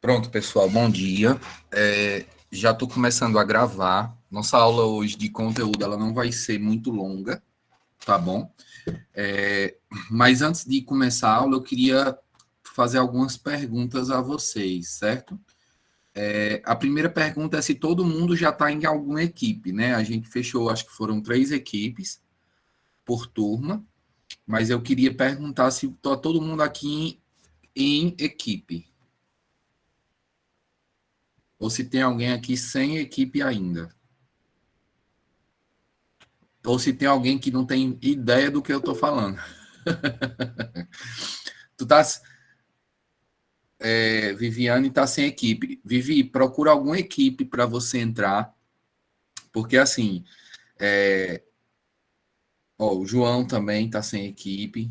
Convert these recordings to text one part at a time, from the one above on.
Pronto, pessoal, bom dia. Já estou começando a gravar. Nossa aula hoje de conteúdo ela não vai ser muito longa, tá bom? Mas antes de começar a aula, eu queria fazer algumas perguntas a vocês, certo? A primeira pergunta é se todo mundo já está em alguma equipe, né? A gente fechou, acho que foram 3 equipes por turma, mas eu queria perguntar se está todo mundo aqui em equipe, ou se tem alguém aqui sem equipe ainda. Ou se tem alguém que não tem ideia do que eu estou falando. Tu tá, Viviane está sem equipe. Vivi, procura alguma equipe para você entrar, porque assim, o João também está sem equipe.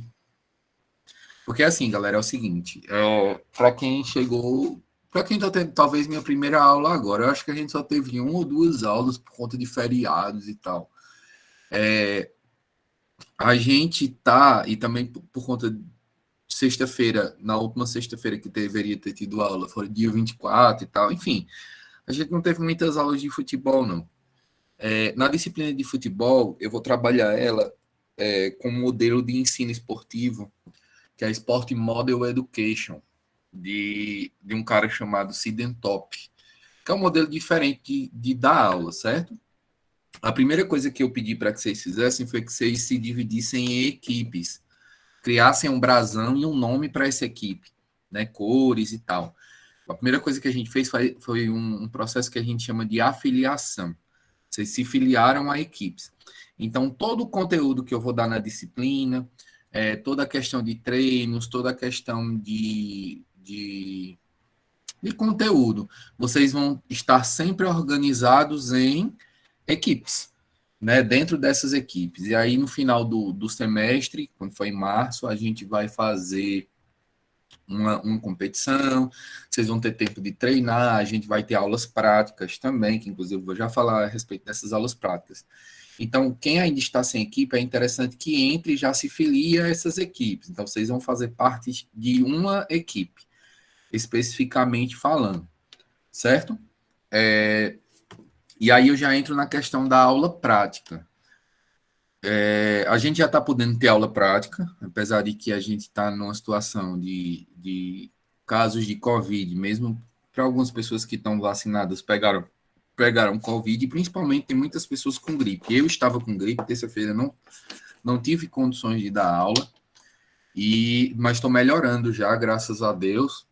Porque assim, galera, é o seguinte, para quem chegou, para quem está tendo talvez minha primeira aula agora, eu acho que a gente só teve 1 ou 2 aulas por conta de feriados e tal. A gente tá, e também por conta sexta-feira, na última sexta-feira que deveria ter tido aula, foi dia 24 e tal, enfim, a gente não teve muitas aulas de futebol, não. Na disciplina de futebol, eu vou trabalhar ela com um modelo de ensino esportivo, que é a Sport Model Education, de um cara chamado Sidentop, que é um modelo diferente de dar aula, certo? A primeira coisa que eu pedi para que vocês fizessem foi que vocês se dividissem em equipes, criassem um brasão e um nome para essa equipe, né, cores e tal. A primeira coisa que a gente fez foi um processo que a gente chama de afiliação. Vocês se filiaram a equipes. Então, todo o conteúdo que eu vou dar na disciplina, toda a questão de treinos, toda a questão de conteúdo, vocês vão estar sempre organizados em equipes, né, dentro dessas equipes. E aí, no final do semestre, quando for em março, a gente vai fazer uma competição, vocês vão ter tempo de treinar, a gente vai ter aulas práticas também, que inclusive eu vou já falar a respeito dessas aulas práticas. Então, quem ainda está sem equipe, é interessante que entre e já se filie a essas equipes. Então, vocês vão fazer parte de uma equipe, especificamente falando, certo? E aí eu já entro na questão da aula prática. A gente já está podendo ter aula prática, apesar de que a gente está numa situação de casos de Covid, mesmo para algumas pessoas que estão vacinadas pegaram Covid, e principalmente tem muitas pessoas com gripe. Eu estava com gripe, terça-feira não tive condições de dar aula, mas estou melhorando já, graças a Deus.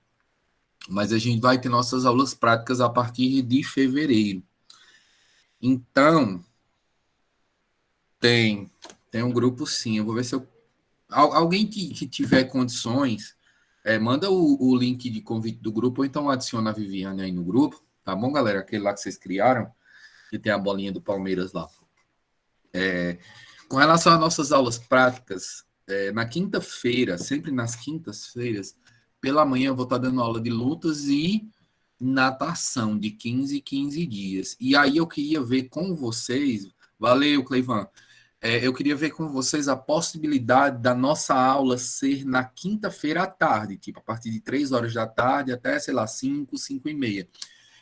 Mas a gente vai ter nossas aulas práticas a partir de fevereiro. Então, tem um grupo sim. Eu vou ver se eu alguém que tiver condições, manda o link de convite do grupo, ou então adiciona a Viviane aí no grupo, tá bom, galera? Aquele lá que vocês criaram, que tem a bolinha do Palmeiras lá. Com relação às nossas aulas práticas, na quinta-feira, sempre nas quintas-feiras, pela manhã eu vou estar dando aula de lutas e natação, de 15 em 15 dias. E aí eu queria ver com vocês, valeu, Cleivan, eu queria ver com vocês a possibilidade da nossa aula ser na quinta-feira à tarde, tipo, a partir de 3 horas da tarde até, sei lá, 5, 5 e meia,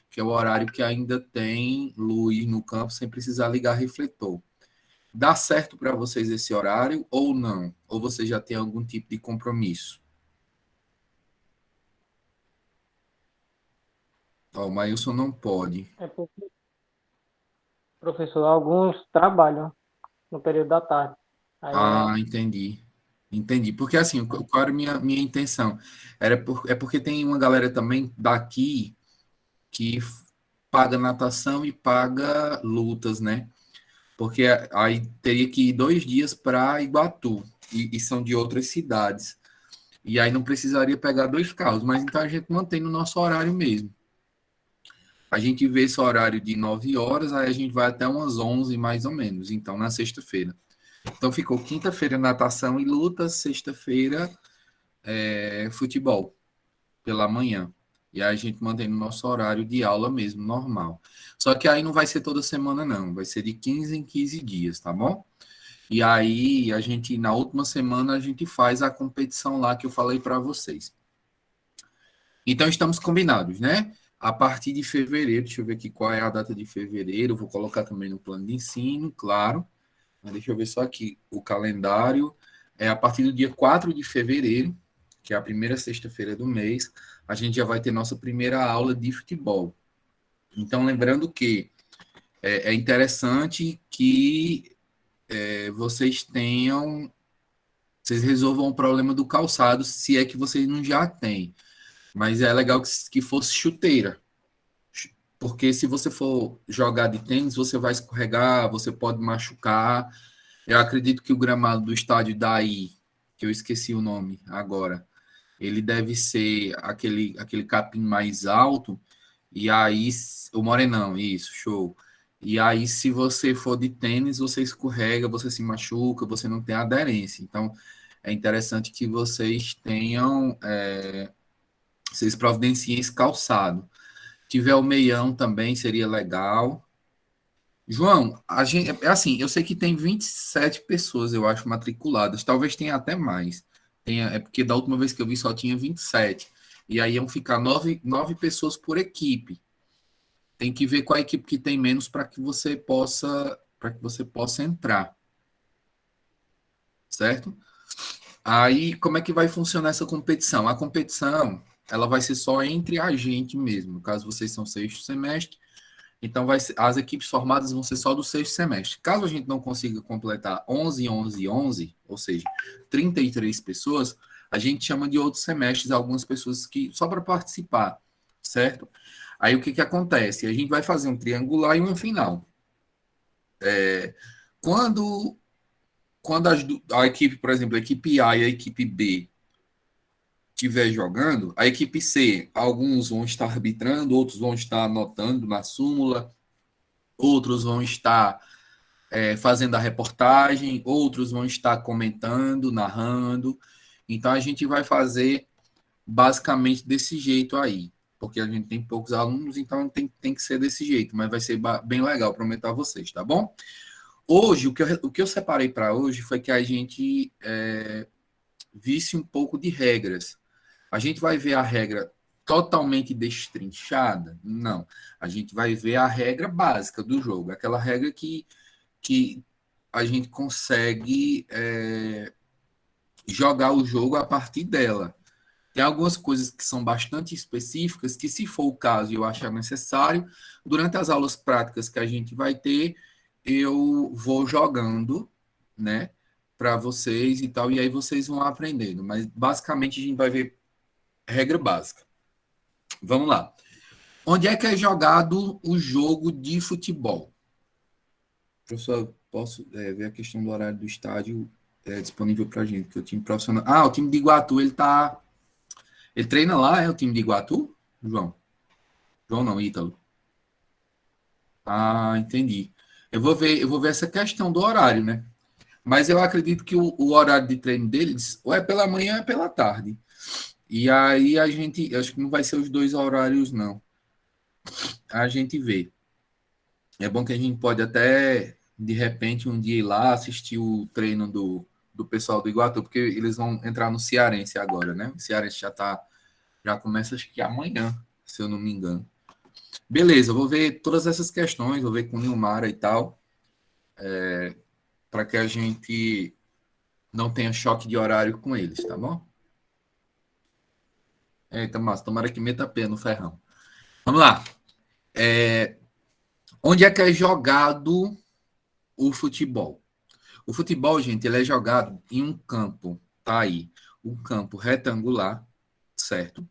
que é o horário que ainda tem luz no campo sem precisar ligar refletor. Dá certo para vocês esse horário ou não? Ou você já tem algum tipo de compromisso? O Mailson não pode. É porque, professor, alguns trabalham no período da tarde. Aí Ah, entendi. Entendi. Porque assim, qual era a minha intenção? É porque tem uma galera também daqui que paga natação e paga lutas, né? Porque aí teria que ir 2 dias para Iguatu, e são de outras cidades. E aí não precisaria pegar 2 carros, mas então a gente mantém no nosso horário mesmo. A gente vê esse horário de 9 horas, aí a gente vai até umas 11 mais ou menos, então na sexta-feira. Então ficou quinta-feira natação e luta, sexta-feira futebol pela manhã. E aí a gente mantém no nosso horário de aula mesmo, normal. Só que aí não vai ser toda semana, não. Vai ser de 15 em 15 dias, tá bom? E aí a gente, na última semana, a gente faz a competição lá que eu falei para vocês. Então, estamos combinados, né? A partir de fevereiro, deixa eu ver aqui qual é a data de fevereiro, vou colocar também no plano de ensino, claro. Mas deixa eu ver só aqui o calendário. É a partir do dia 4 de fevereiro, que é a primeira sexta-feira do mês, a gente já vai ter nossa primeira aula de futebol. Então, lembrando que é interessante que vocês resolvam o problema do calçado, se é que vocês não já têm. Mas é legal que fosse chuteira. Porque se você for jogar de tênis, você vai escorregar, você pode machucar. Eu acredito que o gramado do estádio daí, que eu esqueci o nome agora, ele deve ser aquele capim mais alto, e aí, o morenão, isso, show. E aí, se você for de tênis, você escorrega, você se machuca, você não tem aderência. Então, é interessante que vocês tenham, vocês providenciem esse calçado. Tiver o meião também seria legal. João, a gente, é assim, eu sei que tem 27 pessoas, eu acho, matriculadas. Talvez tenha até mais. É porque da última vez que eu vi só tinha 27. E aí iam ficar nove pessoas por equipe. Tem que ver qual a equipe que tem menos para que você possa entrar, certo? Aí, como é que vai funcionar essa competição? A competição, ela vai ser só entre a gente mesmo. No caso, vocês são sexto semestre, então as equipes formadas vão ser só do sexto semestre. Caso a gente não consiga completar 11, 11, 11, ou seja, 33 pessoas, a gente chama de outros semestres algumas pessoas que só para participar, certo? Aí o que que acontece? A gente vai fazer um triangular e uma final. Quando a equipe, por exemplo, a equipe A e a equipe B estiver jogando, a equipe C, alguns vão estar arbitrando, outros vão estar anotando na súmula, outros vão estar fazendo a reportagem, outros vão estar comentando, narrando. Então a gente vai fazer basicamente desse jeito aí, porque a gente tem poucos alunos, então tem que ser desse jeito, mas vai ser bem legal, prometo a vocês, tá bom? Hoje, o que eu separei para hoje foi que a gente visse um pouco de regras. A gente vai ver a regra totalmente destrinchada? Não. A gente vai ver a regra básica do jogo, aquela regra que a gente consegue jogar o jogo a partir dela. Tem algumas coisas que são bastante específicas, que, se for o caso e eu achar necessário, durante as aulas práticas que a gente vai ter, eu vou jogando, né, para vocês e tal, e aí vocês vão aprendendo. Mas, basicamente, a gente vai ver regra básica. Vamos lá. Onde é que é jogado o jogo de futebol? Professor, posso ver a questão do horário do estádio disponível para a gente, porque o time profissional... Ah, o time de Iguatu, ele treina lá, é o time de Iguatu, João? João não, Ítalo. Ah, entendi. Eu vou ver essa questão do horário, né? Mas eu acredito que o horário de treino deles ou é pela manhã ou é pela tarde. E aí acho que não vai ser os dois horários, não. A gente vê. É bom que a gente pode até, de repente, um dia ir lá assistir o treino do pessoal do Iguatu, porque eles vão entrar no Cearense agora, né? O Cearense já começa, acho que amanhã, se eu não me engano. Beleza, eu vou ver todas essas questões, vou ver com o Nilmara e tal, para que a gente não tenha choque de horário com eles, tá bom? Eita, massa, tomara que meta pé no ferrão. Vamos lá. Onde é que é jogado o futebol? O futebol, gente, ele é jogado em um campo, tá aí, um campo retangular, certo?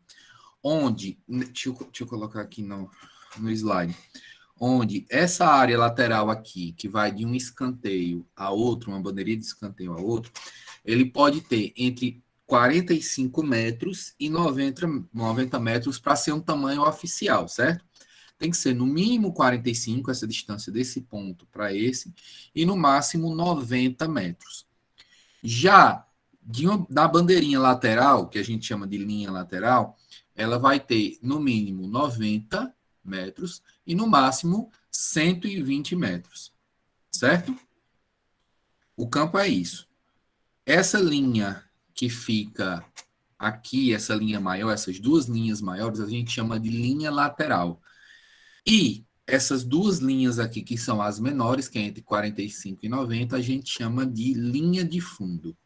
Onde, deixa eu colocar aqui no slide, onde essa área lateral aqui, que vai de um escanteio a outro, uma bandeirinha de escanteio a outro, ele pode ter entre 45 metros e 90 metros para ser um tamanho oficial, certo? Tem que ser no mínimo 45, essa distância desse ponto para esse, e no máximo 90 metros. Já da bandeirinha lateral, que a gente chama de linha lateral, ela vai ter no mínimo 90 metros e no máximo 120 metros, certo? O campo é isso. Essa linha que fica aqui, essa linha maior, essas duas linhas maiores, a gente chama de linha lateral. E essas duas linhas aqui, que são as menores, que é entre 45 e 90, a gente chama de linha de fundo,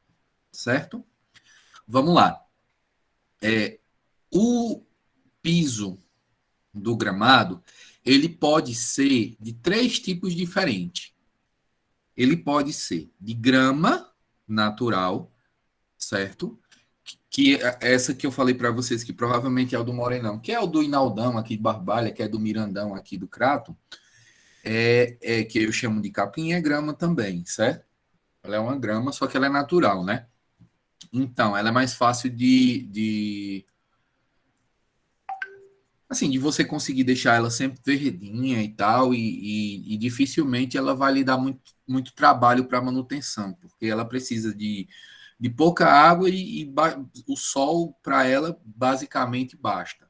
certo? Vamos lá. O piso do gramado, ele pode ser de três tipos diferentes. Ele pode ser de grama natural, certo? Que essa que eu falei para vocês, que provavelmente é o do Morenão, que é o do Inaldão aqui de Barbalha, que é do Mirandão aqui do Crato, que eu chamo de capim, é grama também, certo? Ela é uma grama, só que ela é natural, né? Então, ela é mais fácil assim, de você conseguir deixar ela sempre verdinha e tal, e dificilmente ela vai lhe dar muito trabalho para manutenção, porque ela precisa de pouca água e o sol para ela basicamente basta,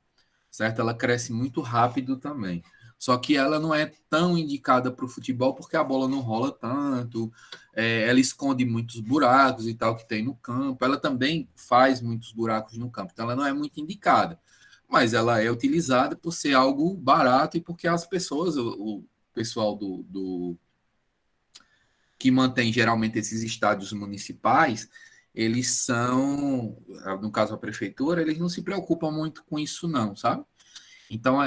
certo? Ela cresce muito rápido também. Só que ela não é tão indicada para o futebol porque a bola não rola tanto, ela esconde muitos buracos e tal que tem no campo. Ela também faz muitos buracos no campo, então ela não é muito indicada. Mas ela é utilizada por ser algo barato e porque as pessoas, o pessoal que mantém geralmente esses estádios municipais, eles são, no caso a prefeitura, eles não se preocupam muito com isso não, sabe? Então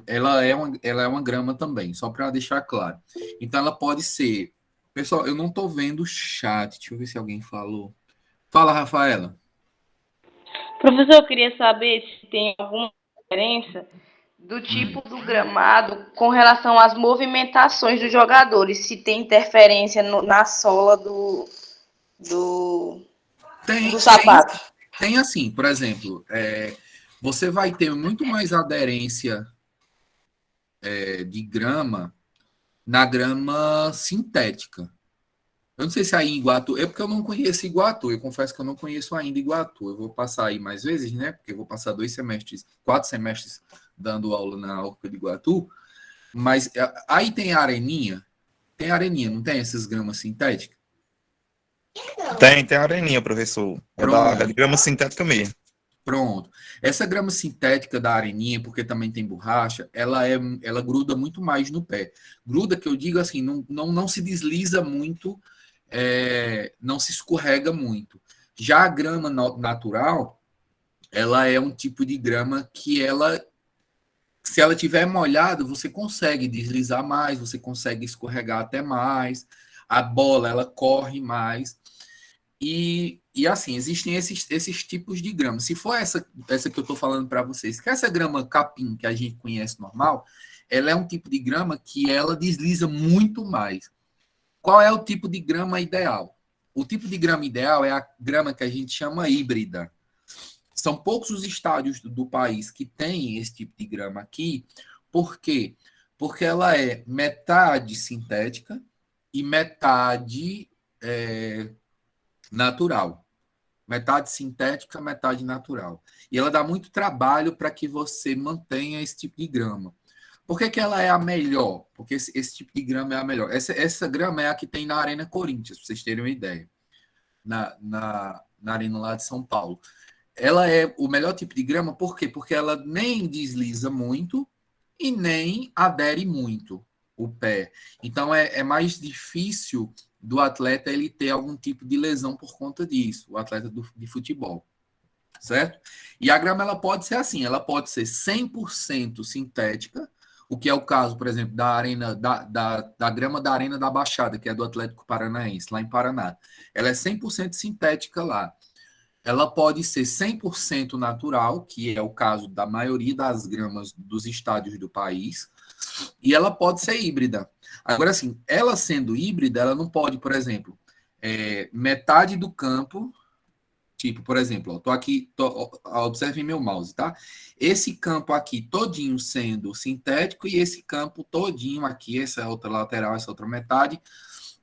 ela é uma grama também, só para deixar claro. Então ela pode ser, pessoal, eu não estou vendo o chat, deixa eu ver se alguém falou. Fala, Rafaela. Professor, eu queria saber se tem alguma diferença do tipo do gramado com relação às movimentações dos jogadores, se tem interferência na sola do sapato. Tem assim, por exemplo, você vai ter muito mais aderência de grama na grama sintética. Eu não sei se aí em Iguatu, é porque eu não conheço Iguatu, eu confesso que eu não conheço ainda Iguatu. Eu vou passar aí mais vezes, né? Porque eu vou passar 4 semestres dando aula na Orca de Iguatu. Mas aí tem areninha, não tem essas gramas sintéticas? Tem areninha, professor. É de grama sintética mesmo. Pronto. Essa grama sintética da areninha, porque também tem borracha, ela gruda muito mais no pé. Gruda, que eu digo assim, não se desliza muito, não se escorrega muito. Já a grama natural, ela é um tipo de grama que se ela tiver molhada, você consegue deslizar mais, você consegue escorregar até mais, a bola, ela corre mais. E assim, existem esses tipos de grama. Se for essa que eu estou falando para vocês, que essa grama capim que a gente conhece normal, ela é um tipo de grama que ela desliza muito mais. Qual é o tipo de grama ideal? O tipo de grama ideal é a grama que a gente chama híbrida. São poucos os estádios do país que têm esse tipo de grama aqui. Por quê? Porque ela é metade sintética e metade natural. Metade sintética, metade natural. E ela dá muito trabalho para que você mantenha esse tipo de grama. Por que ela é a melhor? Porque esse tipo de grama é a melhor. Essa grama é a que tem na Arena Corinthians, para vocês terem uma ideia. Na Arena lá de São Paulo. Ela é o melhor tipo de grama, por quê? Porque ela nem desliza muito e nem adere muito o pé. Então é mais difícil do atleta ele ter algum tipo de lesão por conta disso, o atleta de futebol, certo? E a grama ela pode ser assim, ela pode ser 100% sintética, o que é o caso, por exemplo, da grama da Arena da Baixada, que é do Atlético Paranaense, lá em Paraná. Ela é 100% sintética lá. Ela pode ser 100% natural, que é o caso da maioria das gramas dos estádios do país, e ela pode ser híbrida. Agora, assim, ela sendo híbrida, ela não pode, por exemplo, metade do campo, tipo, por exemplo, estou aqui, observe meu mouse, tá? Esse campo aqui todinho sendo sintético e esse campo todinho aqui, essa outra lateral, essa outra metade,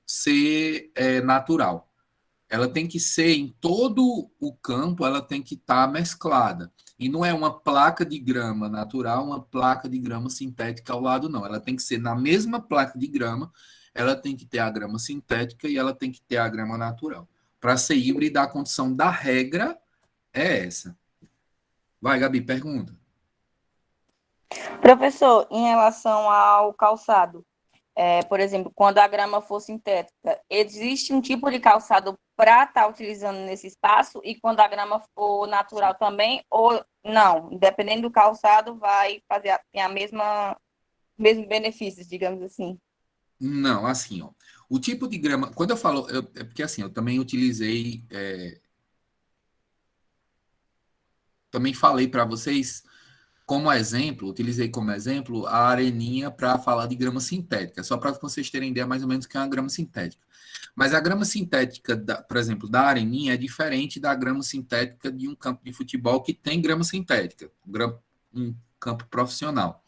ser natural. Ela tem que ser em todo o campo, ela tem que estar mesclada. E não é uma placa de grama natural, uma placa de grama sintética ao lado, não. Ela tem que ser na mesma placa de grama, ela tem que ter a grama sintética e ela tem que ter a grama natural. Para ser híbrida, a condição da regra é essa. Vai, Gabi, pergunta. Professor, em relação ao calçado, por exemplo, quando a grama for sintética, existe um tipo de calçado para estar utilizando nesse espaço e quando a grama for natural também, ou não? Dependendo do calçado, vai fazer tem a mesmos benefícios, digamos assim. Não, assim, ó. O tipo de grama, quando eu falo, é porque assim, eu também utilizei, também falei para vocês como exemplo, utilizei como exemplo a areninha para falar de grama sintética, só para vocês terem ideia mais ou menos o que é uma grama sintética. Mas a grama sintética, por exemplo, da areninha é diferente da grama sintética de um campo de futebol que tem grama sintética, um campo profissional.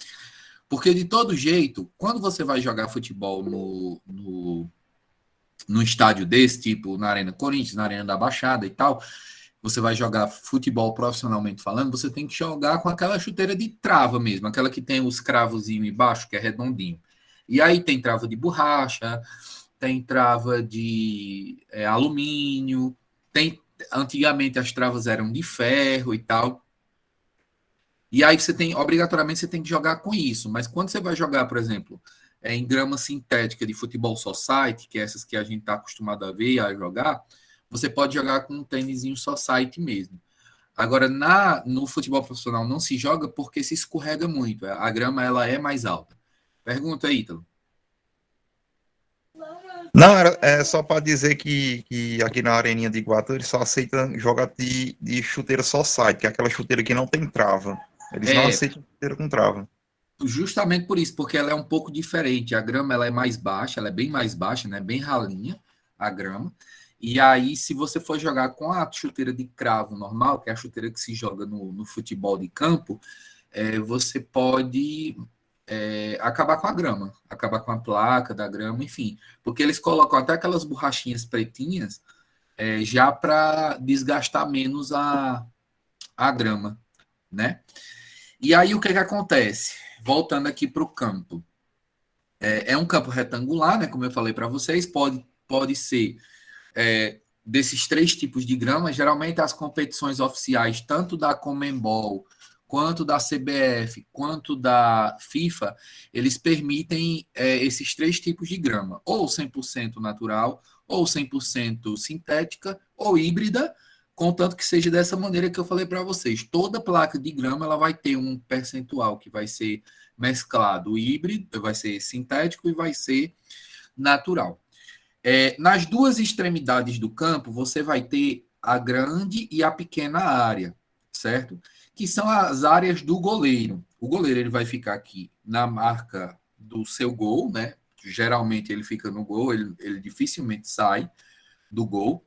Porque de todo jeito, quando você vai jogar futebol no estádio desse, tipo na Arena Corinthians, na Arena da Baixada e tal, você vai jogar futebol profissionalmente falando, você tem que jogar com aquela chuteira de trava mesmo, aquela que tem os cravozinhos embaixo, que é redondinho. E aí tem trava de borracha, tem trava de alumínio, antigamente as travas eram de ferro e tal. E aí obrigatoriamente você tem que jogar com isso. Mas quando você vai jogar, por exemplo, em grama sintética de futebol society, que é essas que a gente está acostumado a ver e a jogar, você pode jogar com um tênisinho society mesmo. Agora, no futebol profissional não se joga porque se escorrega muito. A grama ela é mais alta. Pergunta aí, Ítalo. Não, é só para dizer que aqui na Areninha de Iguatu eles só aceitam jogar de chuteira só site, que é aquela chuteira que não tem trava. Eles não É, aceitam chuteira com trava. justamente por isso, porque ela é um pouco diferente. A grama ela é mais baixa, ela é bem mais baixa, né? Bem ralinha a grama. E aí, se você for jogar com a chuteira de cravo normal, que é a chuteira que se joga no futebol de campo, você pode acabar com a grama, acabar com a placa da grama, enfim. Porque eles colocam até aquelas borrachinhas pretinhas já para desgastar menos a grama, né? E aí, o que acontece? Voltando aqui para o campo. É um campo retangular, né? Como eu falei para vocês, pode ser desses três tipos de grama. Geralmente as competições oficiais, tanto da Conmebol, quanto da CBF, quanto da FIFA, eles permitem esses três tipos de grama, ou 100% natural, ou 100% sintética, ou híbrida, contanto que seja dessa maneira que eu falei para vocês. Toda placa de grama ela vai ter um percentual que vai ser mesclado híbrido, vai ser sintético e vai ser natural. Nas duas extremidades do campo, você vai ter a grande e a pequena área, certo? Que são as áreas do goleiro. O goleiro ele vai ficar aqui na marca do seu gol, né? Geralmente ele fica no gol, ele dificilmente sai do gol.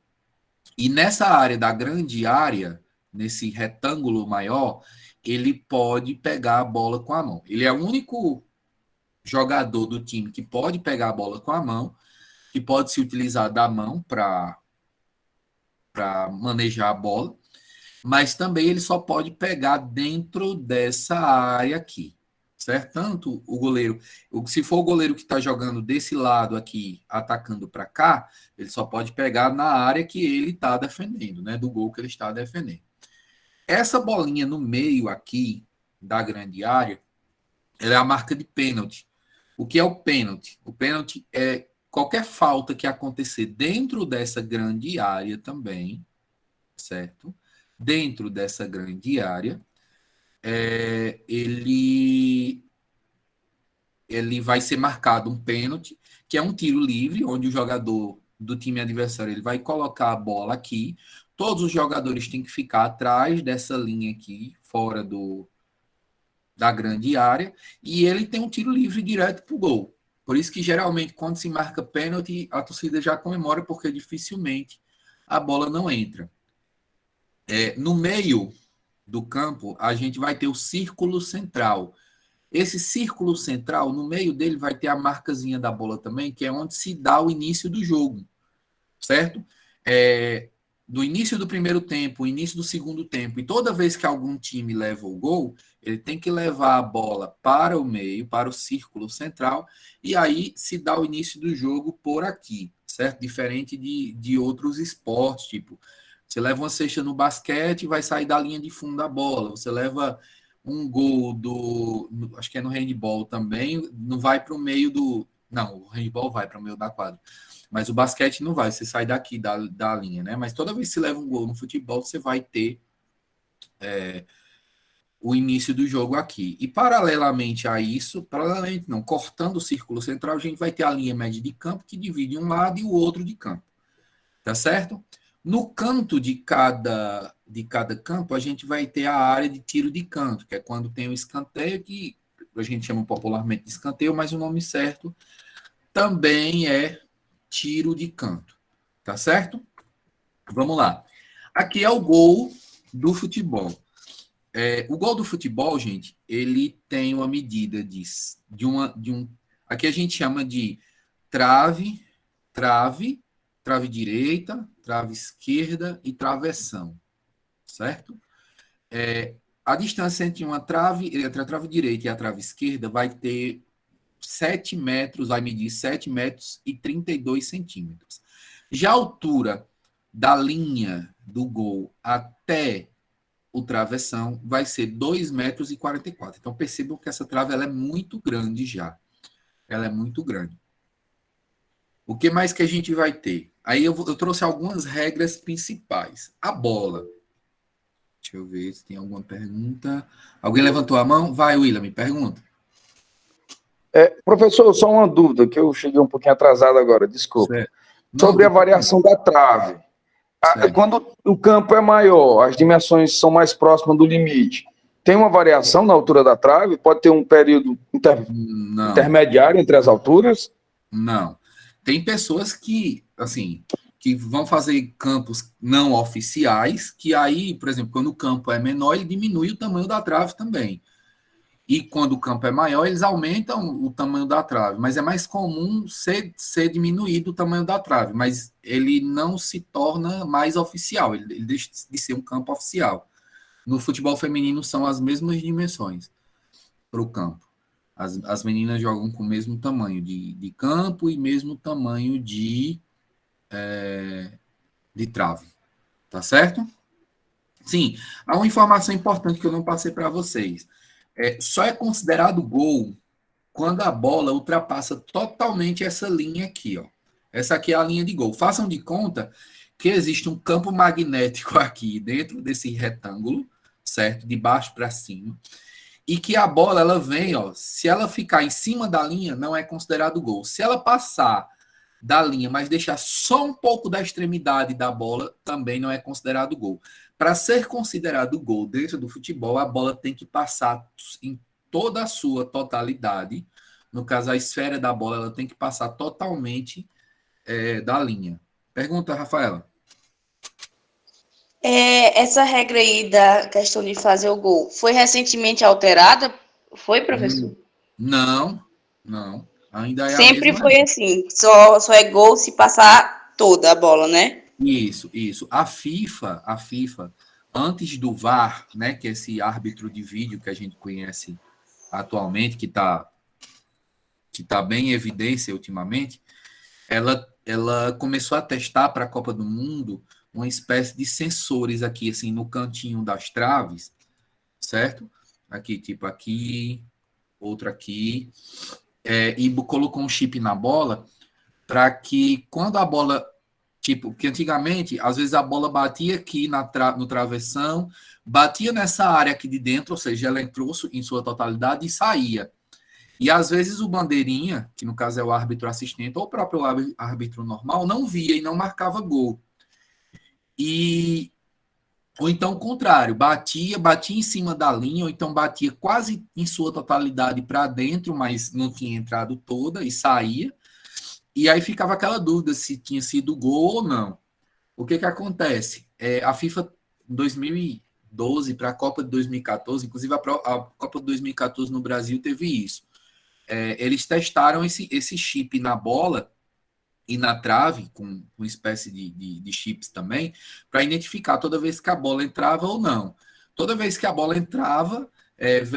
E nessa área da grande área, nesse retângulo maior, ele pode pegar a bola com a mão. Ele é o único jogador do time que pode pegar a bola com a mão, que pode se utilizar da mão para manejar a bola, mas também ele só pode pegar dentro dessa área aqui, certo? Tanto o goleiro, se for o goleiro que está jogando desse lado aqui, atacando para cá, ele só pode pegar na área que ele está defendendo, né? Do gol que ele está defendendo. Essa bolinha no meio aqui da grande área, ela é a marca de pênalti. O que é o pênalti? O pênalti é qualquer falta que acontecer dentro dessa grande área também, certo? Dentro dessa grande área, ele vai ser marcado um pênalti, que é um tiro livre, onde o jogador do time adversário ele vai colocar a bola aqui. Todos os jogadores têm que ficar atrás dessa linha aqui, fora da grande área, e ele tem um tiro livre direto para o gol. Por isso que geralmente quando se marca pênalti, a torcida já comemora, porque dificilmente a bola não entra. No meio do campo, a gente vai ter o círculo central. Esse círculo central, no meio dele vai ter a marcazinha da bola também, que é onde se dá o início do jogo, certo? Do início do primeiro tempo, início do segundo tempo, e toda vez que algum time leva o gol, ele tem que levar a bola para o meio, para o círculo central, e aí se dá o início do jogo por aqui, certo? Diferente de outros esportes, tipo Você leva uma cesta no basquete, vai sair da linha de fundo da bola. Você leva um gol acho que é no handball também, não vai para o meio do... Não, o handball vai para o meio da quadra. Mas o basquete não vai, você sai daqui da linha, né? Mas toda vez que você leva um gol no futebol, você vai ter o início do jogo aqui. E paralelamente a isso, paralelamente não, cortando o círculo central, a gente vai ter a linha média de campo que divide um lado e o outro de campo. Tá certo? No canto de cada campo, a gente vai ter a área de tiro de canto, que é quando tem o escanteio, que a gente chama popularmente de escanteio, mas o nome certo também é tiro de canto. Tá certo? Vamos lá. Aqui é o gol do futebol. O gol do futebol, gente, ele tem uma medida aqui a gente chama de trave direita, trave esquerda e travessão, certo? A distância entre entre a trave direita e a trave esquerda vai ter 7 metros, vai medir 7 metros e 32 centímetros. Já a altura da linha do gol até o travessão vai ser 2 metros e 44. Então, percebam que essa trave ela é muito grande já. Ela é muito grande. O que mais que a gente vai ter? Aí eu trouxe algumas regras principais. A bola. Deixa eu ver se tem alguma pergunta. Alguém levantou a mão? Vai, William, me pergunta. Professor, só uma dúvida, que eu cheguei um pouquinho atrasado agora, desculpa. Sobre a variação da trave. Quando o campo é maior, as dimensões são mais próximas do limite, tem uma variação na altura da trave? Pode ter um período intermediário entre as alturas? Não. Tem pessoas que, assim, que vão fazer campos não oficiais, que aí, por exemplo, quando o campo é menor, ele diminui o tamanho da trave também. E quando o campo é maior, eles aumentam o tamanho da trave. Mas é mais comum ser diminuído o tamanho da trave. Mas ele não se torna mais oficial. Ele deixa de ser um campo oficial. No futebol feminino são as mesmas dimensões para o campo. As meninas jogam com o mesmo tamanho de campo e mesmo tamanho de trave. Tá certo? Sim. Há uma informação importante que eu não passei para vocês. Só é considerado gol quando a bola ultrapassa totalmente essa linha aqui, ó. Essa aqui é a linha de gol. Façam de conta que existe um campo magnético aqui dentro desse retângulo, certo? De baixo para cima. E que a bola, ela vem, ó. Se ela ficar em cima da linha, não é considerado gol. Se ela passar da linha, mas deixar só um pouco da extremidade da bola, também não é considerado gol. Para ser considerado gol dentro do futebol, a bola tem que passar em toda a sua totalidade. No caso, a esfera da bola, ela tem que passar totalmente da linha. Pergunta, Rafaela. Essa regra aí da questão de fazer o gol foi recentemente alterada? Foi, professor? Não. Ainda é Sempre a mesma foi assim. Só é gol se passar toda a bola, né? Isso. A FIFA, antes do VAR, né, que é esse árbitro de vídeo que a gente conhece atualmente, que tá bem em evidência ultimamente, ela começou a testar para a Copa do Mundo uma espécie de sensores aqui, assim, no cantinho das traves, certo? Aqui, tipo aqui, outro aqui, e colocou um chip na bola para que quando a bola, tipo, que antigamente, às vezes a bola batia aqui no travessão, batia nessa área aqui de dentro, ou seja, ela entrou em sua totalidade e saía. E às vezes o bandeirinha, que no caso é o árbitro assistente, ou o próprio árbitro normal, não via e não marcava gol. Ou então o contrário, batia em cima da linha, ou então batia quase em sua totalidade para dentro, mas não tinha entrado toda e saía. E aí ficava aquela dúvida se tinha sido gol ou não. O que acontece? A FIFA, em 2012, para a Copa de 2014, inclusive a Copa de 2014 no Brasil teve isso. Eles testaram esse chip na bola e na trave, com uma espécie de chips também, para identificar toda vez que a bola entrava ou não. Toda vez que a bola entrava,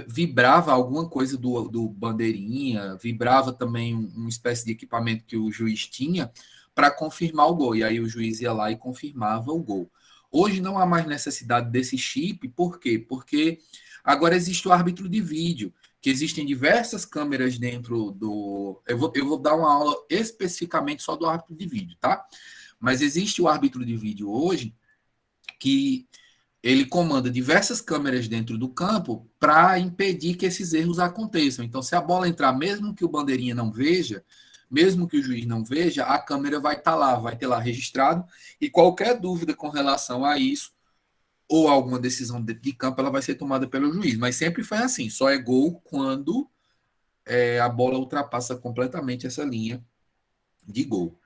vibrava alguma coisa do bandeirinha, vibrava também uma espécie de equipamento que o juiz tinha para confirmar o gol. E aí o juiz ia lá e confirmava o gol. Hoje não há mais necessidade desse chip, por quê? Porque agora existe o árbitro de vídeo, que existem diversas câmeras dentro do... Eu vou dar uma aula especificamente só do árbitro de vídeo, tá? Mas existe o árbitro de vídeo hoje, que ele comanda diversas câmeras dentro do campo para impedir que esses erros aconteçam. Então, se a bola entrar, mesmo que o bandeirinha não veja, mesmo que o juiz não veja, a câmera vai estar lá, vai ter lá registrado, e qualquer dúvida com relação a isso, ou alguma decisão de campo, ela vai ser tomada pelo juiz. Mas sempre foi assim, só é gol quando a bola ultrapassa completamente essa linha de gol.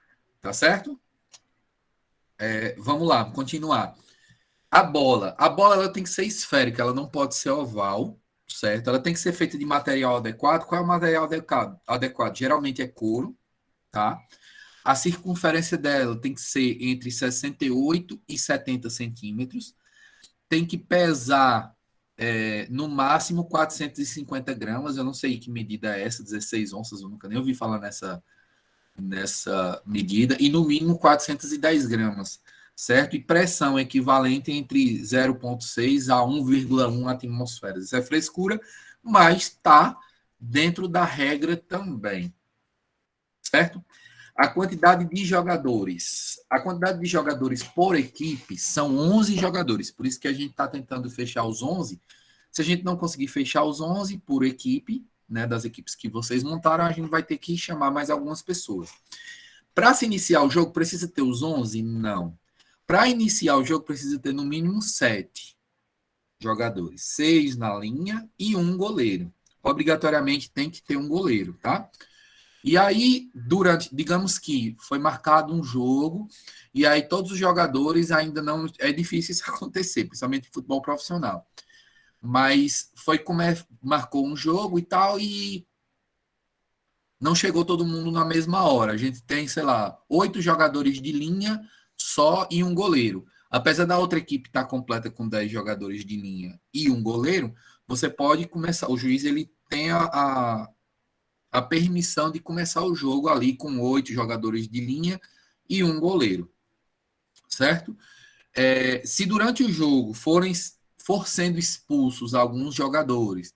Tá certo? Vamos lá, continuar. A bola ela tem que ser esférica, ela não pode ser oval, certo? Ela tem que ser feita de material adequado. Qual é o material adequado? Geralmente é couro, tá? A circunferência dela tem que ser entre 68 e 70 centímetros. Tem que pesar no máximo 450 gramas. Eu não sei que medida é essa, 16 onças, eu nunca nem ouvi falar nessa medida. E no mínimo 410 gramas. Certo? E pressão equivalente entre 0,6 a 1,1 atmosferas. Isso é frescura, mas está dentro da regra também. Certo? A quantidade de jogadores. A quantidade de jogadores por equipe são 11 jogadores. Por isso que a gente está tentando fechar os 11. Se a gente não conseguir fechar os 11 por equipe, né, das equipes que vocês montaram, a gente vai ter que chamar mais algumas pessoas. Para se iniciar o jogo, precisa ter os 11? Não. Para iniciar o jogo, precisa ter no mínimo 7 jogadores. 6 na linha e um goleiro. Obrigatoriamente tem que ter um goleiro, tá? E aí, digamos que foi marcado um jogo, e aí todos os jogadores ainda não... É difícil isso acontecer, principalmente em futebol profissional. Mas foi como marcou um jogo e tal, e não chegou todo mundo na mesma hora. A gente tem, sei lá, 8 jogadores de linha só e um goleiro. Apesar da outra equipe estar completa com 10 jogadores de linha e um goleiro, você pode começar, o juiz ele tem a permissão de começar o jogo ali com 8 jogadores de linha e um goleiro, certo? Se durante o jogo for sendo expulsos alguns jogadores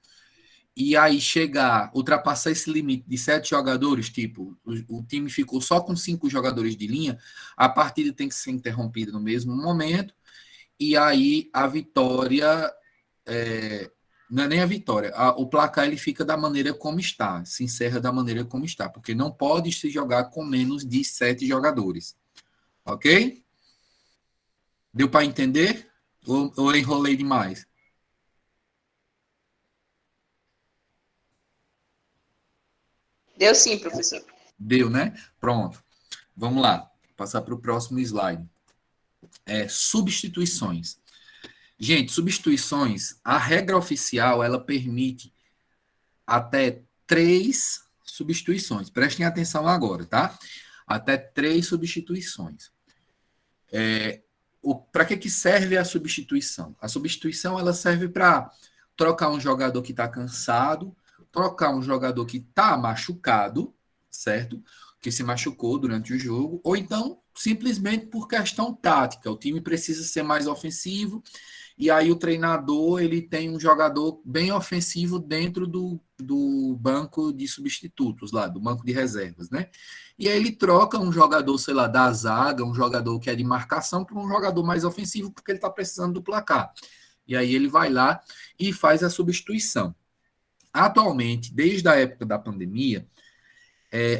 e aí ultrapassar esse limite de 7 jogadores, tipo, o time ficou só com 5 jogadores de linha, a partida tem que ser interrompida no mesmo momento, e aí a vitória, não é nem a vitória, o placar ele fica da maneira como está, se encerra da maneira como está, porque não pode se jogar com menos de 7 jogadores. Ok? Deu para entender? Ou eu enrolei demais? Deu sim, professor. Deu, né? Pronto. Vamos lá. Passar para o próximo slide. Substituições. Gente, substituições, a regra oficial, ela permite até 3 substituições. Prestem atenção agora, tá? Até 3 substituições. Para que serve a substituição? A substituição, ela serve para trocar um jogador que está cansado, trocar um jogador que está machucado, certo? Que se machucou durante o jogo, ou então simplesmente por questão tática. O time precisa ser mais ofensivo, e aí o treinador ele tem um jogador bem ofensivo dentro do banco de substitutos, lá, do banco de reservas, né? E aí ele troca um jogador, sei lá, da zaga, um jogador que é de marcação, por um jogador mais ofensivo, porque ele está precisando do placar. E aí ele vai lá e faz a substituição. Atualmente, desde a época da pandemia,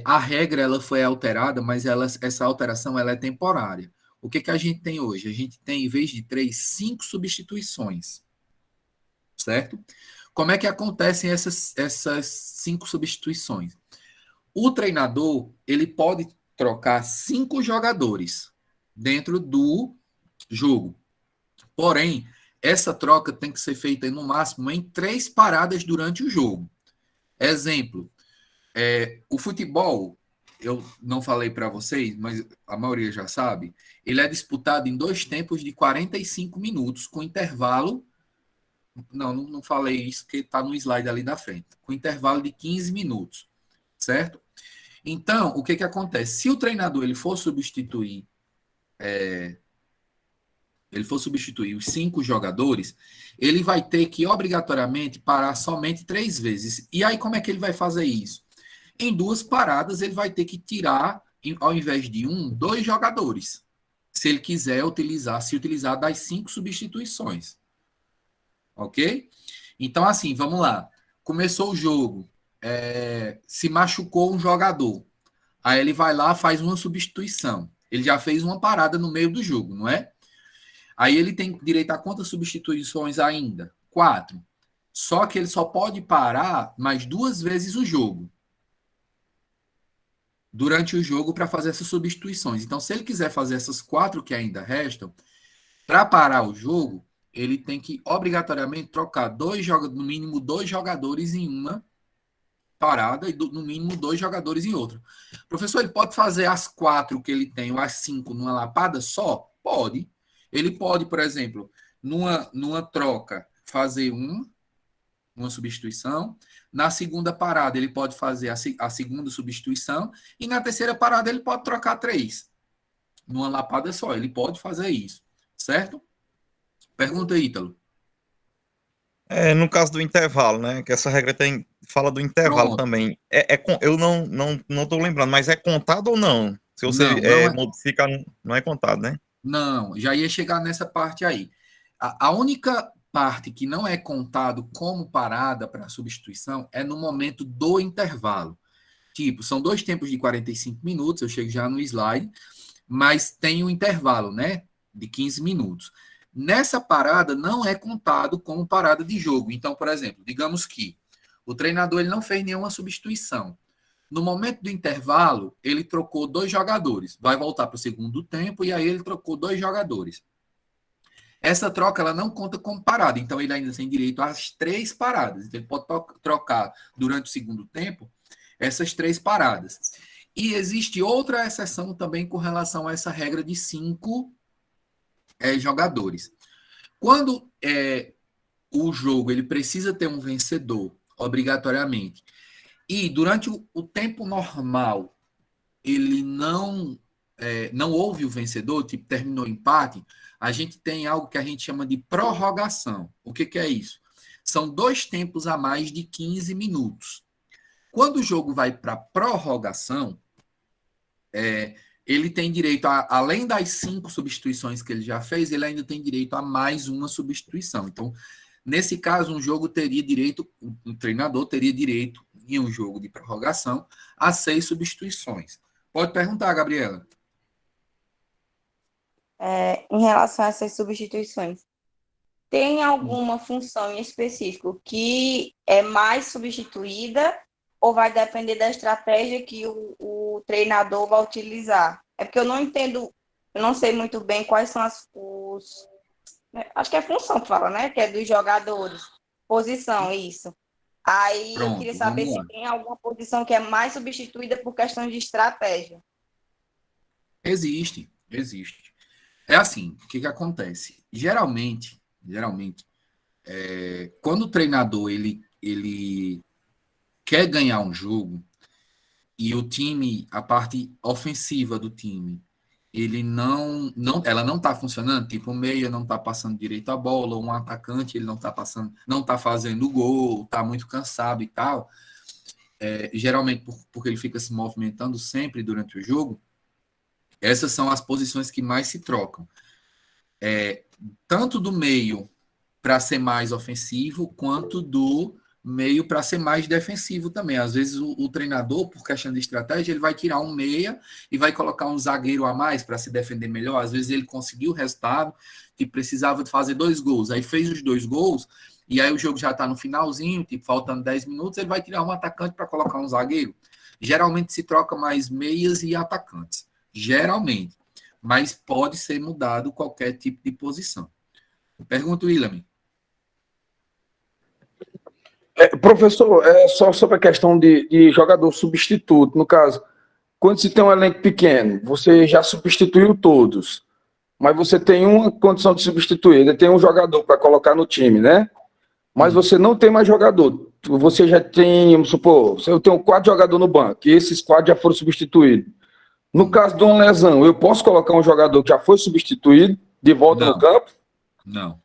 a regra ela foi alterada, mas essa alteração ela é temporária. O que a gente tem hoje? A gente tem, em vez de 3, 5 substituições. Certo? Como é que acontecem essas 5 substituições? O treinador ele pode trocar 5 jogadores dentro do jogo. Porém, essa troca tem que ser feita no máximo em 3 paradas durante o jogo. Exemplo, o futebol, eu não falei para vocês, mas a maioria já sabe, ele é disputado em 2 tempos de 45 minutos, com intervalo... Não falei isso, porque está no slide ali da frente. Com intervalo de 15 minutos, certo? Então, o que acontece? Se o treinador ele for substituir ele for substituir os 5 jogadores, ele vai ter que obrigatoriamente parar somente 3 vezes. E aí como é que ele vai fazer isso? Em 2 paradas ele vai ter que tirar, ao invés de 2 jogadores, se ele quiser utilizar das 5 substituições. Ok? Então assim, vamos lá. Começou o jogo, se machucou um jogador. Aí ele vai lá, faz uma substituição. Ele já fez uma parada no meio do jogo, não é? Aí ele tem direito a quantas substituições ainda? 4. Só que ele só pode parar mais 2 vezes o jogo. Durante o jogo para fazer essas substituições. Então, se ele quiser fazer essas 4 que ainda restam, para parar o jogo, ele tem que obrigatoriamente trocar no mínimo 2 jogadores em uma parada e no mínimo 2 jogadores em outra. Professor, ele pode fazer as 4 que ele tem, ou as 5 numa lapada só? Pode. Ele pode, por exemplo, numa troca, fazer uma substituição. Na segunda parada, ele pode fazer a segunda substituição. E na terceira parada, ele pode trocar 3. Numa lapada só. Ele pode fazer isso. Certo? Pergunta, Ítalo. No caso do intervalo, né? Que essa regra fala do intervalo. Pronto. Também. Eu não estou lembrando, mas é contado ou não? Se você modifica, não é contado, né? Não, já ia chegar nessa parte aí. A única parte que não é contado como parada para substituição é no momento do intervalo. Tipo, são 2 tempos de 45 minutos, eu chego já no slide, mas tem um intervalo, né? De 15 minutos. Nessa parada não é contado como parada de jogo. Então, por exemplo, digamos que o treinador ele não fez nenhuma substituição. No momento do intervalo, ele trocou 2 jogadores. Vai voltar para o segundo tempo e aí ele trocou 2 jogadores. Essa troca ela não conta como parada, então ele ainda tem direito às 3 paradas. Então, ele pode trocar durante o segundo tempo essas 3 paradas. E existe outra exceção também com relação a essa regra de 5 jogadores. Quando o jogo ele precisa ter um vencedor, obrigatoriamente, e durante o tempo normal ele não houve o vencedor, tipo, terminou o empate, a gente tem algo que a gente chama de prorrogação. O que é isso? São 2 tempos a mais de 15 minutos. Quando o jogo vai para prorrogação, ele tem direito, além das 5 substituições que ele já fez, ele ainda tem direito a mais uma substituição. Então, nesse caso, um treinador teria direito, em um jogo de prorrogação, a 6 substituições. Pode perguntar, Gabriela. Em relação a essas substituições, tem alguma função em específico que é mais substituída ou vai depender da estratégia que o treinador vai utilizar? É porque eu não entendo, eu não sei muito bem quais são acho que é função que fala, né? Que é dos jogadores. Posição, isso. Aí pronto, eu queria saber se tem alguma posição que é mais substituída por questão de estratégia. Existe. É assim, o que acontece? Geralmente, quando o treinador ele quer ganhar um jogo e o time, a parte ofensiva do time, ela não está funcionando, tipo o meia não está passando direito a bola, um atacante ele não está fazendo gol, está muito cansado e tal, geralmente porque ele fica se movimentando sempre durante o jogo. Essas são as posições que mais se trocam. Tanto do meio para ser mais ofensivo, quanto do meio para ser mais defensivo também. Às vezes o treinador, por questão de estratégia, ele vai tirar um meia e vai colocar um zagueiro a mais para se defender melhor. Às vezes ele conseguiu o resultado que precisava de fazer 2 gols. Aí fez os 2 gols e aí o jogo já está no finalzinho, tipo, faltando 10 minutos, ele vai tirar um atacante para colocar um zagueiro. Geralmente se troca mais meias e atacantes. Geralmente. Mas pode ser mudado qualquer tipo de posição. Pergunta, William. Professor, só sobre a questão de jogador substituto. No caso, quando se tem um elenco pequeno, você já substituiu todos, mas você tem uma condição de substituir, ele tem um jogador para colocar no time, né? Mas você não tem mais jogador. Você já tem, vamos supor, eu tenho 4 jogadores no banco, e esses 4 já foram substituídos. No caso de uma lesão, eu posso colocar um jogador que já foi substituído, De volta no campo? Não.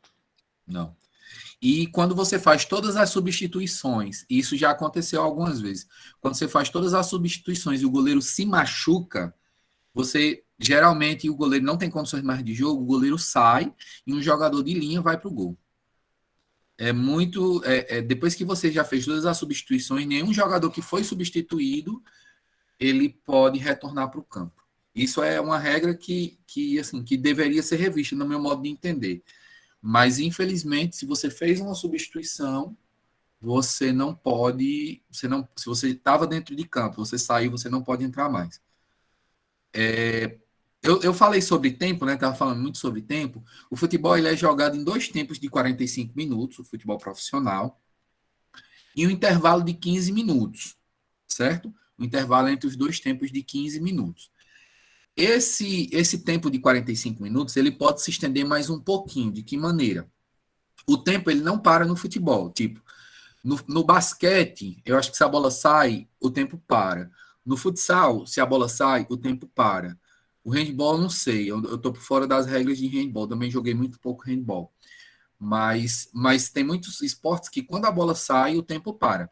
E quando você faz todas as substituições, isso já aconteceu algumas vezes, quando você faz todas as substituições e o goleiro se machuca, geralmente o goleiro não tem condições mais de jogo, o goleiro sai e um jogador de linha vai para o gol. Depois que você já fez todas as substituições, nenhum jogador que foi substituído, ele pode retornar para o campo. Isso é uma regra que deveria ser revista no meu modo de entender. Mas, infelizmente, se você fez uma substituição, você não pode... se você estava dentro de campo, você saiu, você não pode entrar mais. Eu falei sobre tempo, né? Estava falando muito sobre tempo. O futebol ele é jogado em 2 tempos de 45 minutos, o futebol profissional, e um intervalo de 15 minutos, certo? O intervalo é entre os 2 tempos de 15 minutos. Esse tempo de 45 minutos, ele pode se estender mais um pouquinho. De que maneira? O tempo, ele não para no futebol. Tipo, no basquete, eu acho que se a bola sai, o tempo para. No futsal, se a bola sai, o tempo para. O handball, não sei. Eu tô por fora das regras de handball. Também joguei muito pouco handball. Mas tem muitos esportes que quando a bola sai, o tempo para.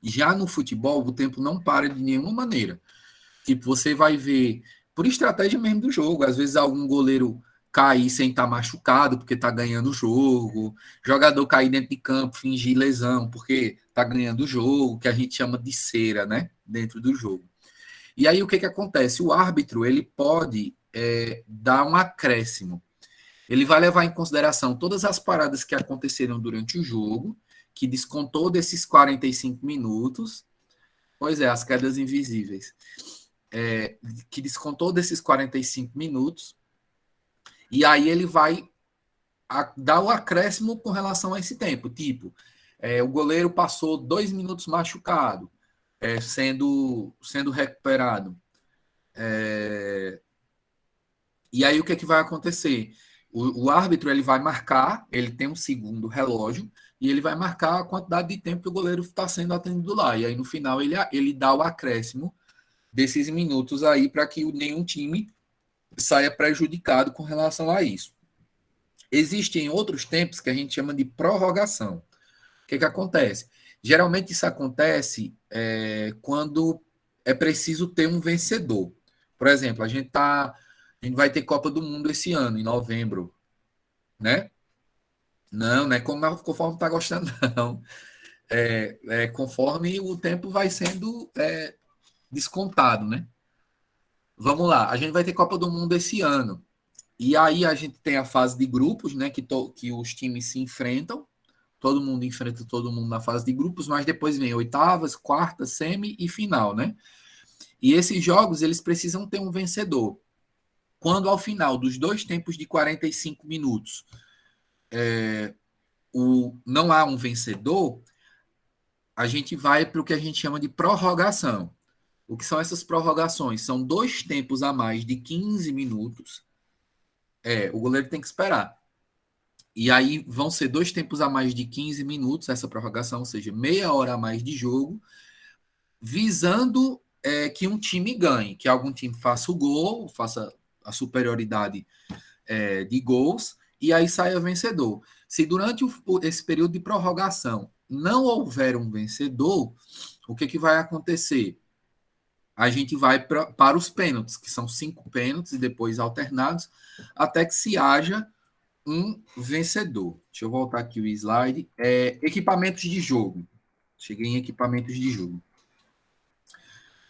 Já no futebol, o tempo não para de nenhuma maneira. Tipo, você vai ver... por estratégia mesmo do jogo. Às vezes algum goleiro cair sem estar machucado, porque está ganhando o jogo. Jogador cair dentro de campo, fingir lesão, porque está ganhando o jogo, que a gente chama de cera, né? Dentro do jogo. E aí o que acontece? O árbitro, ele pode dar um acréscimo. Ele vai levar em consideração todas as paradas que aconteceram durante o jogo, que descontou desses 45 minutos. Pois é, as quedas invisíveis. Que descontou desses 45 minutos, e aí ele vai dar o acréscimo com relação a esse tempo. Tipo, o goleiro passou 2 minutos machucado, sendo recuperado. E aí o que vai acontecer? O árbitro ele vai marcar, ele tem um segundo relógio, e ele vai marcar a quantidade de tempo que o goleiro está sendo atendido lá. E aí no final ele dá o acréscimo desses minutos aí para que nenhum time saia prejudicado com relação a isso. Existem outros tempos que a gente chama de prorrogação. O que acontece? Geralmente isso acontece quando é preciso ter um vencedor. Por exemplo, a gente vai ter Copa do Mundo esse ano, em novembro, né? Não é conforme está gostando, não. Conforme o tempo vai sendo descontado, né? Vamos lá, a gente vai ter Copa do Mundo esse ano. E aí a gente tem a fase de grupos, né? Que os times se enfrentam. Todo mundo enfrenta todo mundo na fase de grupos, mas depois vem oitavas, quartas, semi e final, né? E esses jogos, eles precisam ter um vencedor. Quando ao final dos 2 tempos de 45 minutos não há um vencedor, a gente vai para o que a gente chama de prorrogação. O que são essas prorrogações? São 2 tempos a mais de 15 minutos. O goleiro tem que esperar. E aí vão ser 2 tempos a mais de 15 minutos, essa prorrogação, ou seja, meia hora a mais de jogo, visando que um time ganhe, que algum time faça o gol, faça a superioridade de gols, e aí saia vencedor. Se durante esse período de prorrogação não houver um vencedor, o que vai acontecer? A gente vai para os pênaltis, que são 5 pênaltis e depois alternados, até que se haja um vencedor. Deixa eu voltar aqui o slide. Equipamentos de jogo. Cheguei em equipamentos de jogo.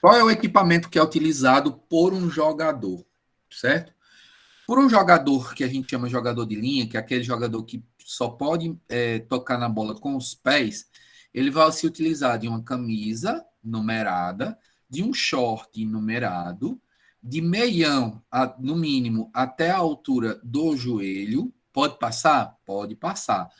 Qual é o equipamento que é utilizado por um jogador? Certo? Por um jogador que a gente chama jogador de linha, que é aquele jogador que só pode tocar na bola com os pés, ele vai se utilizar de uma camisa numerada, de um short numerado, de meião, no mínimo, até a altura do joelho. Pode passar? Pode passar.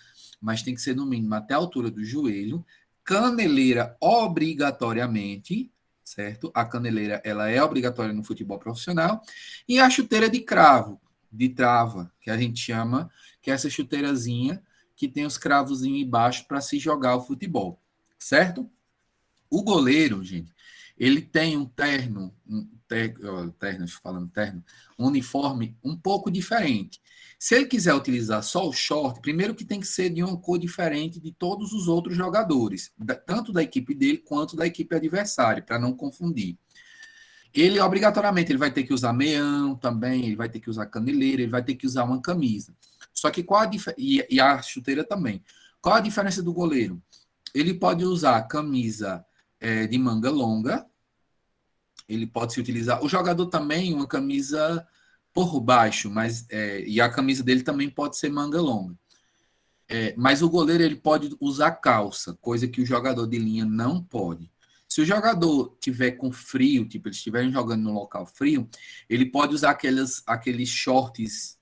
Mas tem que ser, no mínimo, até a altura do joelho. Caneleira, obrigatoriamente, certo? A caneleira, ela é obrigatória no futebol profissional. E a chuteira de cravo, de trava, que a gente chama, que é essa chuteirazinha que tem os cravozinhos embaixo para se jogar o futebol, certo? O goleiro, gente, ele tem um um uniforme um pouco diferente. Se ele quiser utilizar só o short, primeiro que tem que ser de uma cor diferente de todos os outros jogadores, tanto da equipe dele quanto da equipe adversária, para não confundir. Ele, obrigatoriamente, ele vai ter que usar meião também, ele vai ter que usar caneleira, ele vai ter que usar uma camisa. Só que e a chuteira também. Qual a diferença do goleiro? Ele pode usar camisa de manga longa, ele pode se utilizar... O jogador também, uma camisa por baixo, e a camisa dele também pode ser manga longa. Mas o goleiro ele pode usar calça, coisa que o jogador de linha não pode. Se o jogador tiver com frio, tipo, eles estiverem jogando no local frio, ele pode usar aqueles shorts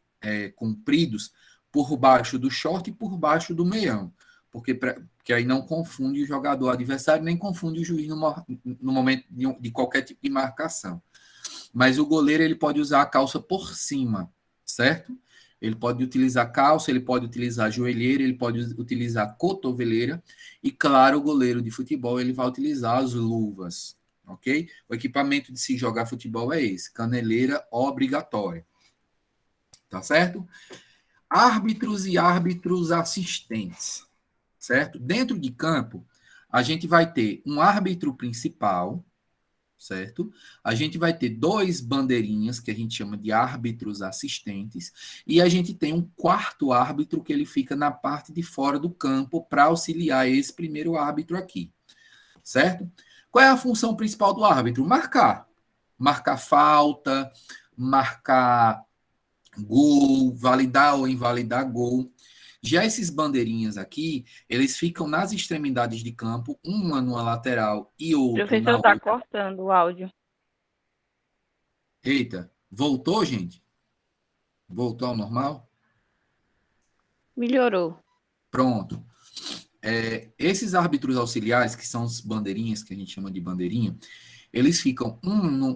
compridos por baixo do short e por baixo do meião, porque aí não confunde o jogador adversário, nem confunde o juiz no momento de qualquer tipo de marcação. Mas o goleiro ele pode usar a calça por cima, certo? Ele pode utilizar calça, ele pode utilizar joelheira, ele pode utilizar cotoveleira. E, claro, o goleiro de futebol ele vai utilizar as luvas, ok? O equipamento de se jogar futebol é esse, caneleira obrigatória. Tá certo? Árbitros e árbitros assistentes, certo? Dentro de campo, a gente vai ter um árbitro principal, certo? A gente vai ter 2 bandeirinhas, que a gente chama de árbitros assistentes, e a gente tem um quarto árbitro que ele fica na parte de fora do campo para auxiliar esse primeiro árbitro aqui, certo? Qual é a função principal do árbitro? Marcar. Marcar falta, marcar gol, validar ou invalidar gol. Já esses bandeirinhas aqui, eles ficam nas extremidades de campo, uma numa lateral e outra na outra. O professor está cortando o áudio. Eita, voltou, gente? Voltou ao normal? Melhorou. Pronto. Esses árbitros auxiliares, que são as bandeirinhas, que a gente chama de bandeirinha, eles ficam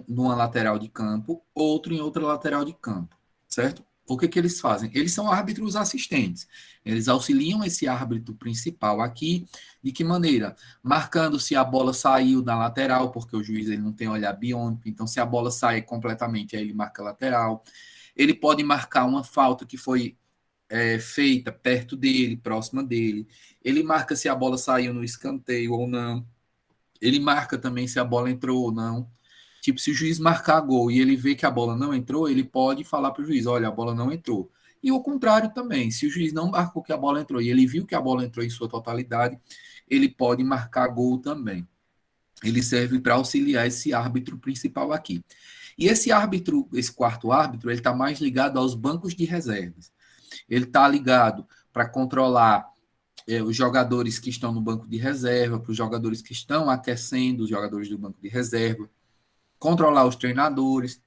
numa lateral de campo, outro em outra lateral de campo, certo? O que eles fazem? Eles são árbitros assistentes. Eles auxiliam esse árbitro principal aqui. De que maneira? Marcando se a bola saiu da lateral, porque o juiz ele não tem olhar biônico. Então, se a bola sai completamente, aí ele marca lateral. Ele pode marcar uma falta que foi feita perto dele, próxima dele. Ele marca se a bola saiu no escanteio ou não. Ele marca também se a bola entrou ou não. Tipo, se o juiz marcar gol e ele vê que a bola não entrou, ele pode falar para o juiz, olha, a bola não entrou. E o contrário também, se o juiz não marcou que a bola entrou e ele viu que a bola entrou em sua totalidade, ele pode marcar gol também. Ele serve para auxiliar esse árbitro principal aqui. E esse quarto árbitro, ele está mais ligado aos bancos de reservas. Ele está ligado para controlar os jogadores que estão no banco de reserva, para os jogadores que estão aquecendo, os jogadores do banco de reserva, controlar os treinadores,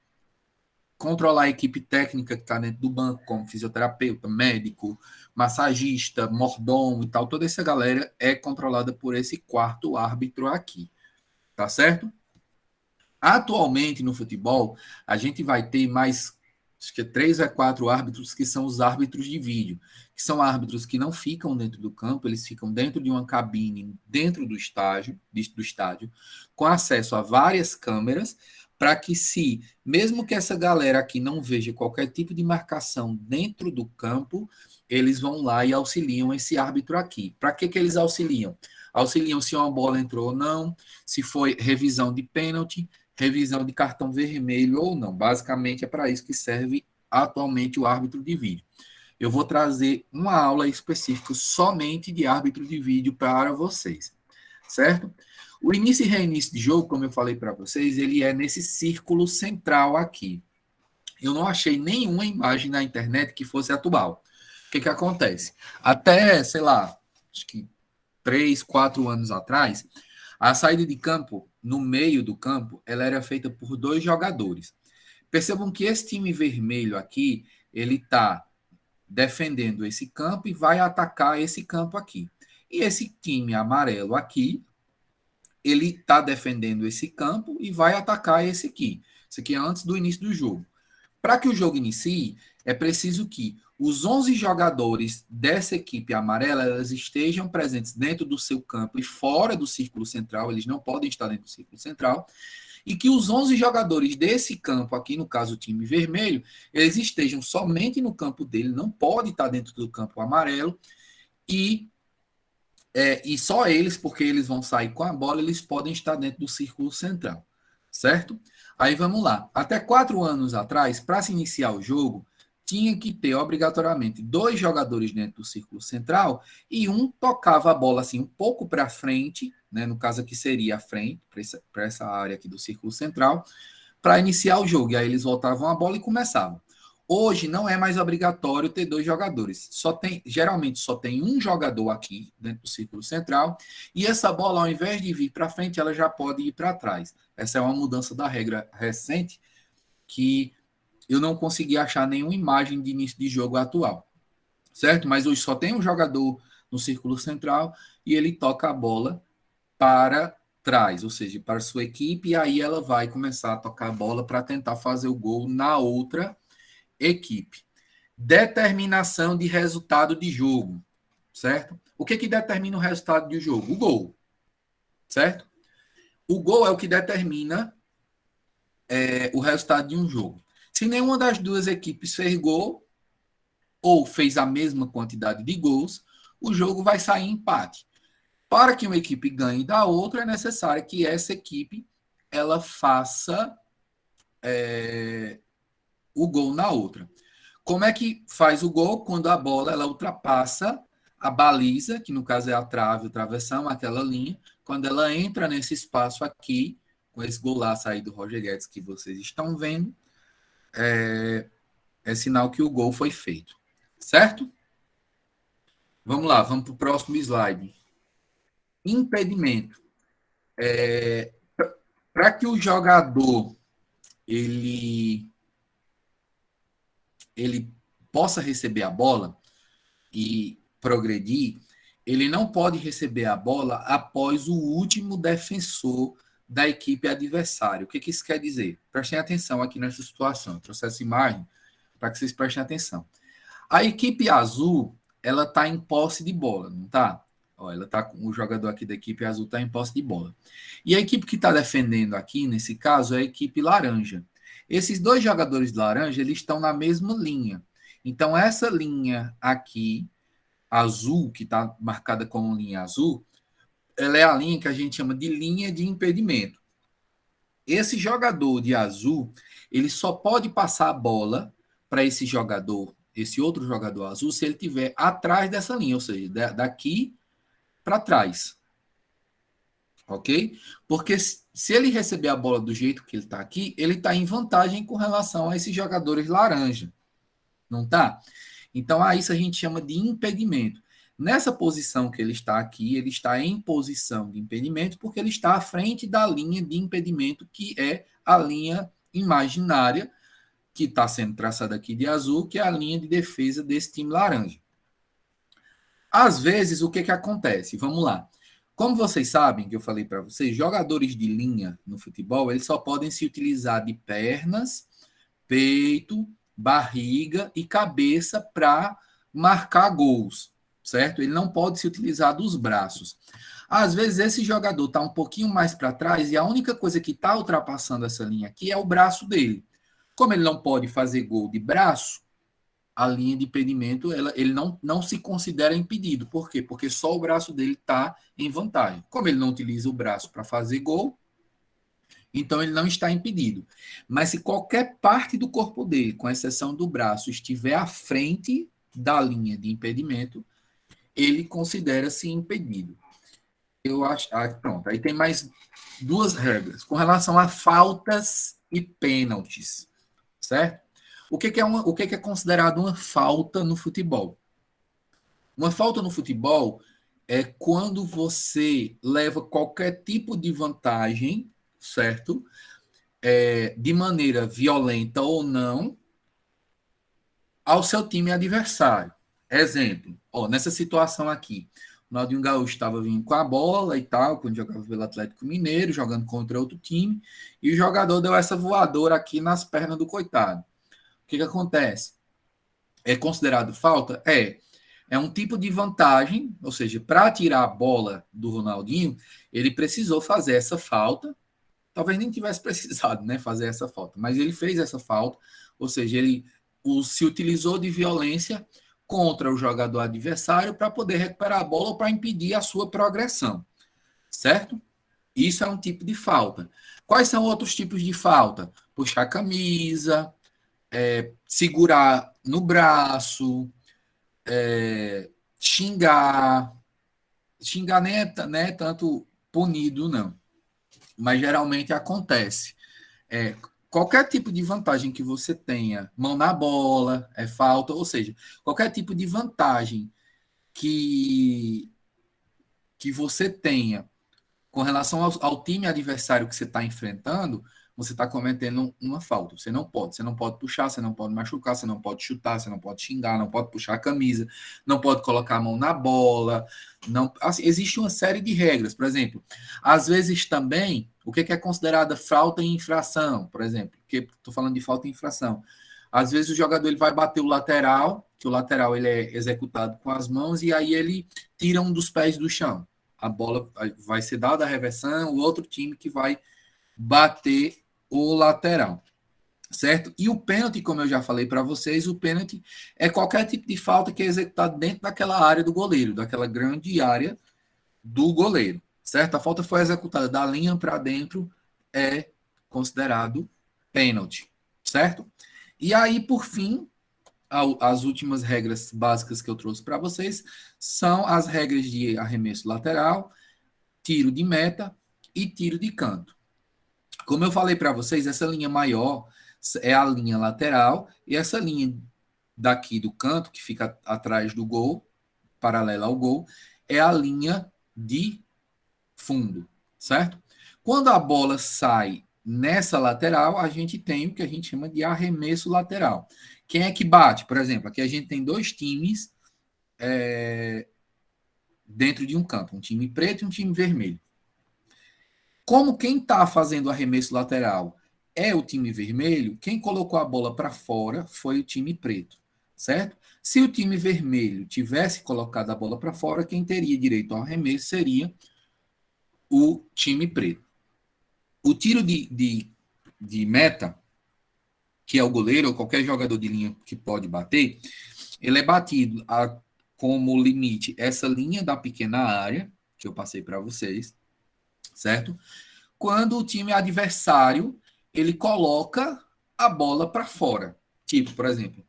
controlar a equipe técnica que está dentro do banco, como fisioterapeuta, médico, massagista, mordomo e tal. Toda essa galera é controlada por esse quarto árbitro aqui. Tá certo? Atualmente, no futebol, a gente vai ter mais, acho que 3 a 4 árbitros que são os árbitros de vídeo, que são árbitros que não ficam dentro do campo, eles ficam dentro de uma cabine, dentro do estádio, com acesso a várias câmeras, para que mesmo que essa galera aqui não veja qualquer tipo de marcação dentro do campo, eles vão lá e auxiliam esse árbitro aqui. Para que eles auxiliam? Auxiliam se uma bola entrou ou não, se foi revisão de pênalti, revisão de cartão vermelho ou não. Basicamente é para isso que serve atualmente o árbitro de vídeo. Eu vou trazer uma aula específica somente de árbitro de vídeo para vocês, certo? O início e reinício de jogo, como eu falei para vocês, ele é nesse círculo central aqui. Eu não achei nenhuma imagem na internet que fosse atual. O que acontece? Até, sei lá, acho que 3, 4 anos atrás, a saída de campo, no meio do campo, ela era feita por 2 jogadores. Percebam que esse time vermelho aqui, ele está defendendo esse campo e vai atacar esse campo aqui. E esse time amarelo aqui, ele está defendendo esse campo e vai atacar esse aqui. Isso aqui é antes do início do jogo. Para que o jogo inicie, é preciso que os 11 jogadores dessa equipe amarela elas estejam presentes dentro do seu campo e fora do círculo central, eles não podem estar dentro do círculo central, e que os 11 jogadores desse campo aqui, no caso o time vermelho, eles estejam somente no campo dele, não pode estar dentro do campo amarelo, e só eles, porque eles vão sair com a bola, eles podem estar dentro do círculo central, certo? Aí vamos lá. Até 4 anos atrás, para se iniciar o jogo, tinha que ter obrigatoriamente 2 jogadores dentro do círculo central e um tocava a bola assim um pouco para frente, né, no caso aqui seria a frente, para essa área aqui do círculo central, para iniciar o jogo. E aí eles voltavam a bola e começavam. Hoje não é mais obrigatório ter 2 jogadores. Geralmente só tem um jogador aqui dentro do círculo central e essa bola, ao invés de vir para frente, ela já pode ir para trás. Essa é uma mudança da regra recente que eu não consegui achar nenhuma imagem de início de jogo atual, certo? Mas hoje só tem um jogador no círculo central e ele toca a bola para trás, ou seja, para a sua equipe, e aí ela vai começar a tocar a bola para tentar fazer o gol na outra equipe. Determinação de resultado de jogo, certo? O que determina o resultado de jogo? O gol, certo? O gol é o que determina o resultado de um jogo. Se nenhuma das duas equipes fez gol ou fez a mesma quantidade de gols, o jogo vai sair em empate. Para que uma equipe ganhe da outra, é necessário que essa equipe ela faça o gol na outra. Como é que faz o gol? Quando a bola ela ultrapassa a baliza, que no caso é a trave, o travessão, aquela linha. Quando ela entra nesse espaço aqui, com esse golaço aí do Roger Guedes que vocês estão vendo, é sinal que o gol foi feito. Certo? Vamos lá, vamos para o próximo slide. Impedimento. Para que o jogador ele possa receber a bola e progredir, ele não pode receber a bola após o último defensor da equipe adversária. O que isso quer dizer? Prestem atenção aqui nessa situação. Eu trouxe essa imagem para que vocês prestem atenção. A equipe azul, ela está em posse de bola, não está? Ela tá com o jogador aqui da equipe azul está em posse de bola. E a equipe que está defendendo aqui, nesse caso, é a equipe laranja. Esses 2 jogadores de laranja, eles estão na mesma linha. Então, essa linha aqui, azul, que está marcada como linha azul, ela é a linha que a gente chama de linha de impedimento. Esse jogador de azul, ele só pode passar a bola para esse outro jogador azul, se ele estiver atrás dessa linha, ou seja, daqui para trás. Ok? Porque se ele receber a bola do jeito que ele está aqui, ele está em vantagem com relação a esses jogadores laranja. Não está? Então, a isso a gente chama de impedimento. Nessa posição que ele está aqui, ele está em posição de impedimento porque ele está à frente da linha de impedimento, que é a linha imaginária, que está sendo traçada aqui de azul, que é a linha de defesa desse time laranja. Às vezes, o que acontece? Vamos lá. Como vocês sabem, que eu falei para vocês, jogadores de linha no futebol, eles só podem se utilizar de pernas, peito, barriga e cabeça para marcar gols, certo? Ele não pode se utilizar dos braços. Às vezes, esse jogador está um pouquinho mais para trás e a única coisa que está ultrapassando essa linha aqui é o braço dele. Como ele não pode fazer gol de braço, a linha de impedimento, ele não se considera impedido. Por quê? Porque só o braço dele está em vantagem. Como ele não utiliza o braço para fazer gol, então ele não está impedido. Mas se qualquer parte do corpo dele, com exceção do braço, estiver à frente da linha de impedimento, ele considera-se impedido. Eu acho. Pronto. Aí tem mais 2 regras com relação a faltas e pênaltis, certo? O que é considerado uma falta no futebol? Uma falta no futebol é quando você leva qualquer tipo de vantagem, certo? De maneira violenta ou não, ao seu time adversário. Exemplo, nessa situação aqui, o Ronaldinho Gaúcho estava vindo com a bola e tal, quando jogava pelo Atlético Mineiro, jogando contra outro time, e o jogador deu essa voadora aqui nas pernas do coitado. O que acontece? É considerado falta? É um tipo de vantagem, ou seja, para tirar a bola do Ronaldinho, ele precisou fazer essa falta, talvez nem tivesse precisado, né, fazer essa falta, mas ele fez essa falta, ou seja, ele se utilizou de violência contra o jogador adversário para poder recuperar a bola ou para impedir a sua progressão, certo? Isso é um tipo de falta. Quais são outros tipos de falta? Puxar a camisa, segurar no braço, xingar. Xingar nem é tanto punido, não. Mas geralmente acontece. Qualquer tipo de vantagem que você tenha, mão na bola, é falta, ou seja, qualquer tipo de vantagem que você tenha com relação ao time adversário que você está enfrentando, você está cometendo uma falta. Você não pode puxar, você não pode machucar, você não pode chutar, você não pode xingar, não pode puxar a camisa, não pode colocar a mão na bola. Não, assim, existe uma série de regras. Por exemplo, às vezes também, o que é considerada falta e infração, por exemplo, porque estou falando de falta e infração. Às vezes o jogador ele vai bater o lateral, que o lateral ele é executado com as mãos, e aí ele tira um dos pés do chão. A bola vai ser dada a reversão, o outro time que vai bater o lateral, certo? E o pênalti, como eu já falei para vocês, o pênalti é qualquer tipo de falta que é executado dentro daquela área do goleiro, daquela grande área do goleiro, certo? A falta foi executada da linha para dentro, é considerado pênalti, certo? E aí, por fim, as últimas regras básicas que eu trouxe para vocês são as regras de arremesso lateral, tiro de meta e tiro de canto. Como eu falei para vocês, essa linha maior é a linha lateral e essa linha daqui do canto, que fica atrás do gol, paralela ao gol, é a linha de fundo, certo? Quando a bola sai nessa lateral, a gente tem o que a gente chama de arremesso lateral. Quem é que bate? Por exemplo, aqui a gente tem dois times dentro de um campo, um time preto e um time vermelho. Como quem está fazendo o arremesso lateral é o time vermelho, quem colocou a bola para fora foi o time preto, certo? Se o time vermelho tivesse colocado a bola para fora, quem teria direito ao arremesso seria o time preto. O tiro de meta, que é o goleiro ou qualquer jogador de linha que pode bater, ele é batido como limite essa linha da pequena área, que eu passei para vocês, certo? Quando o time adversário, ele coloca a bola para fora. Tipo, por exemplo,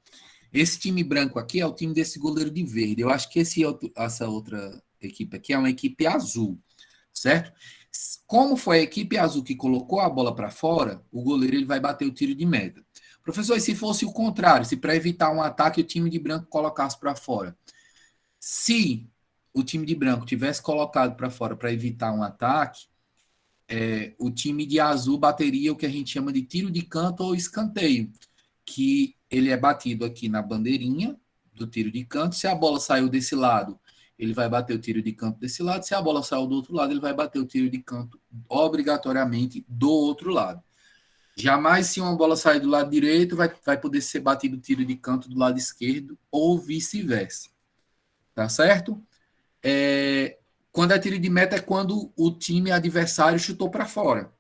esse time branco aqui é o time desse goleiro de verde. Eu acho que essa outra equipe aqui é uma equipe azul, certo? Como foi a equipe azul que colocou a bola para fora, o goleiro ele vai bater o tiro de meta. Professor, e se fosse o contrário, se para evitar um ataque o time de branco colocasse para fora? Se o time de branco tivesse colocado para fora para evitar um ataque, o time de azul bateria o que a gente chama de tiro de canto ou escanteio, que ele é batido aqui na bandeirinha do tiro de canto. Se a bola saiu desse lado, ele vai bater o tiro de canto desse lado. Se a bola saiu do outro lado, ele vai bater o tiro de canto obrigatoriamente do outro lado. Jamais, se uma bola sair do lado direito, vai poder ser batido o tiro de canto do lado esquerdo ou vice-versa. Tá certo? Quando é tiro de meta é quando o time adversário chutou para fora.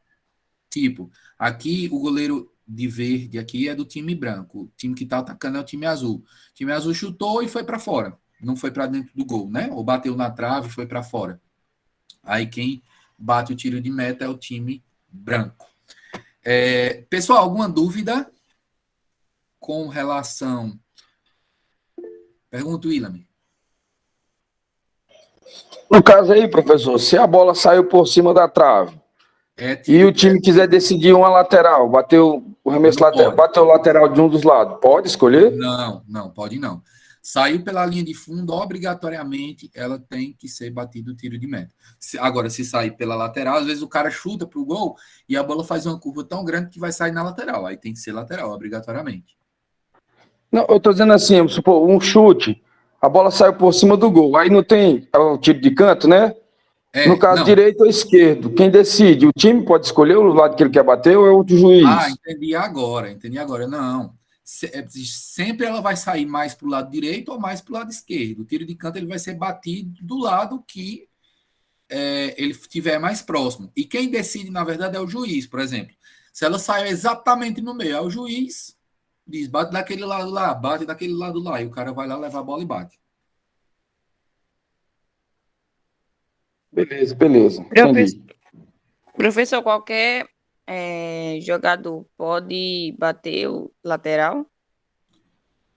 Tipo, aqui o goleiro de verde aqui é do time branco. O time que está atacando é o time azul. O time azul chutou e foi para fora. Não foi para dentro do gol, né? Ou bateu na trave e foi para fora. Aí quem bate o tiro de meta é o time branco. Pessoal, alguma dúvida com relação... Pergunta, William. No caso aí, professor, se a bola saiu por cima da trave e o time quiser decidir uma lateral, bateu o arremesso lateral, bateu o lateral de um dos lados, pode escolher? Não, pode não. Saiu pela linha de fundo, obrigatoriamente ela tem que ser batido o tiro de meta. Agora, se sair pela lateral, às vezes o cara chuta pro gol e a bola faz uma curva tão grande que vai sair na lateral. Aí tem que ser lateral, obrigatoriamente. Não, eu tô dizendo assim, vamos supor, um chute, a bola saiu por cima do gol, aí não tem o tiro de canto, né? No caso, direito ou esquerdo, quem decide? O time pode escolher o lado que ele quer bater ou é o juiz? Entendi agora. Não. Sempre ela vai sair mais para o lado direito ou mais para o lado esquerdo. O tiro de canto ele vai ser batido do lado que ele estiver mais próximo. E quem decide, na verdade, é o juiz, por exemplo. Se ela sai exatamente no meio, aí o juiz diz, bate daquele lado lá, bate daquele lado lá, e o cara vai lá, leva a bola e bate. Beleza. Entendi. Professor, qualquer jogador pode bater o lateral?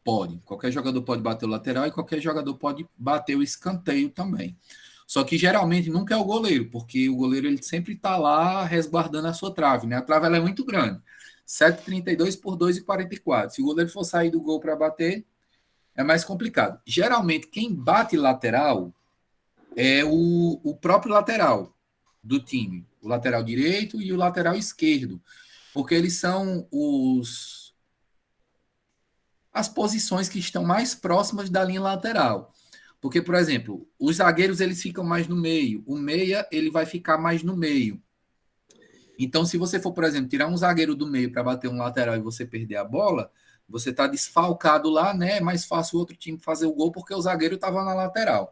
Pode. Qualquer jogador pode bater o lateral e qualquer jogador pode bater o escanteio também. Só que geralmente nunca é o goleiro, porque o goleiro ele sempre está lá resguardando a sua trave, né? A trave ela é muito grande. 7,32 por 2,44. Se o goleiro for sair do gol para bater, é mais complicado. Geralmente quem bate lateral é o próprio lateral do time. O lateral direito e o lateral esquerdo. Porque eles são as posições que estão mais próximas da linha lateral. Porque, por exemplo, os zagueiros eles ficam mais no meio, o meia ele vai ficar mais no meio. Então, se você for, por exemplo, tirar um zagueiro do meio para bater um lateral e você perder a bola, você está desfalcado lá, né? É mais fácil o outro time fazer o gol porque o zagueiro estava na lateral.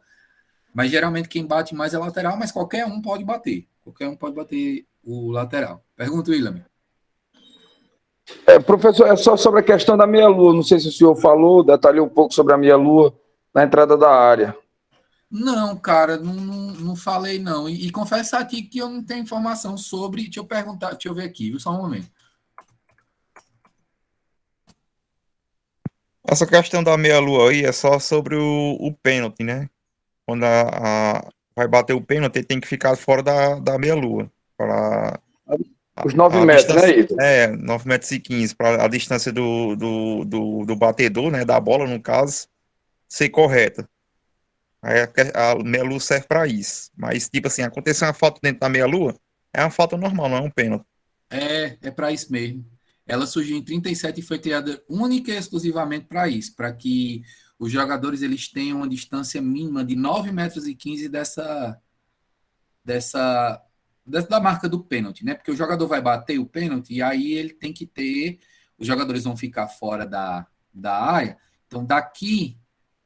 Mas geralmente quem bate mais é lateral, mas qualquer um pode bater. Qualquer um pode bater o lateral. Pergunta, William. Professor, é só sobre a questão da meia-lua. Não sei se o senhor falou, detalhou um pouco sobre a meia-lua na entrada da área. Não, cara, não falei não. E confesso aqui que eu não tenho informação sobre. Deixa eu perguntar, deixa eu ver aqui, viu? Só um momento. Essa questão da meia-lua aí é só sobre o pênalti, né? Quando vai bater o pênalti, ele tem que ficar fora da meia-lua. Os 9 metros, né, Ito? 9 metros e 15, para a distância do batedor, né? Da bola, no caso, ser correta. Aí a meia-lua serve para isso. Mas, tipo assim, aconteceu uma falta dentro da meia-lua, é uma falta normal, não é um pênalti. É para isso mesmo. Ela surgiu em 37 e foi criada única e exclusivamente para isso, para que os jogadores eles tenham uma distância mínima de 9 metros e 15 da marca do pênalti, né? Porque o jogador vai bater o pênalti e aí ele tem que ter, os jogadores vão ficar fora da área. Então, daqui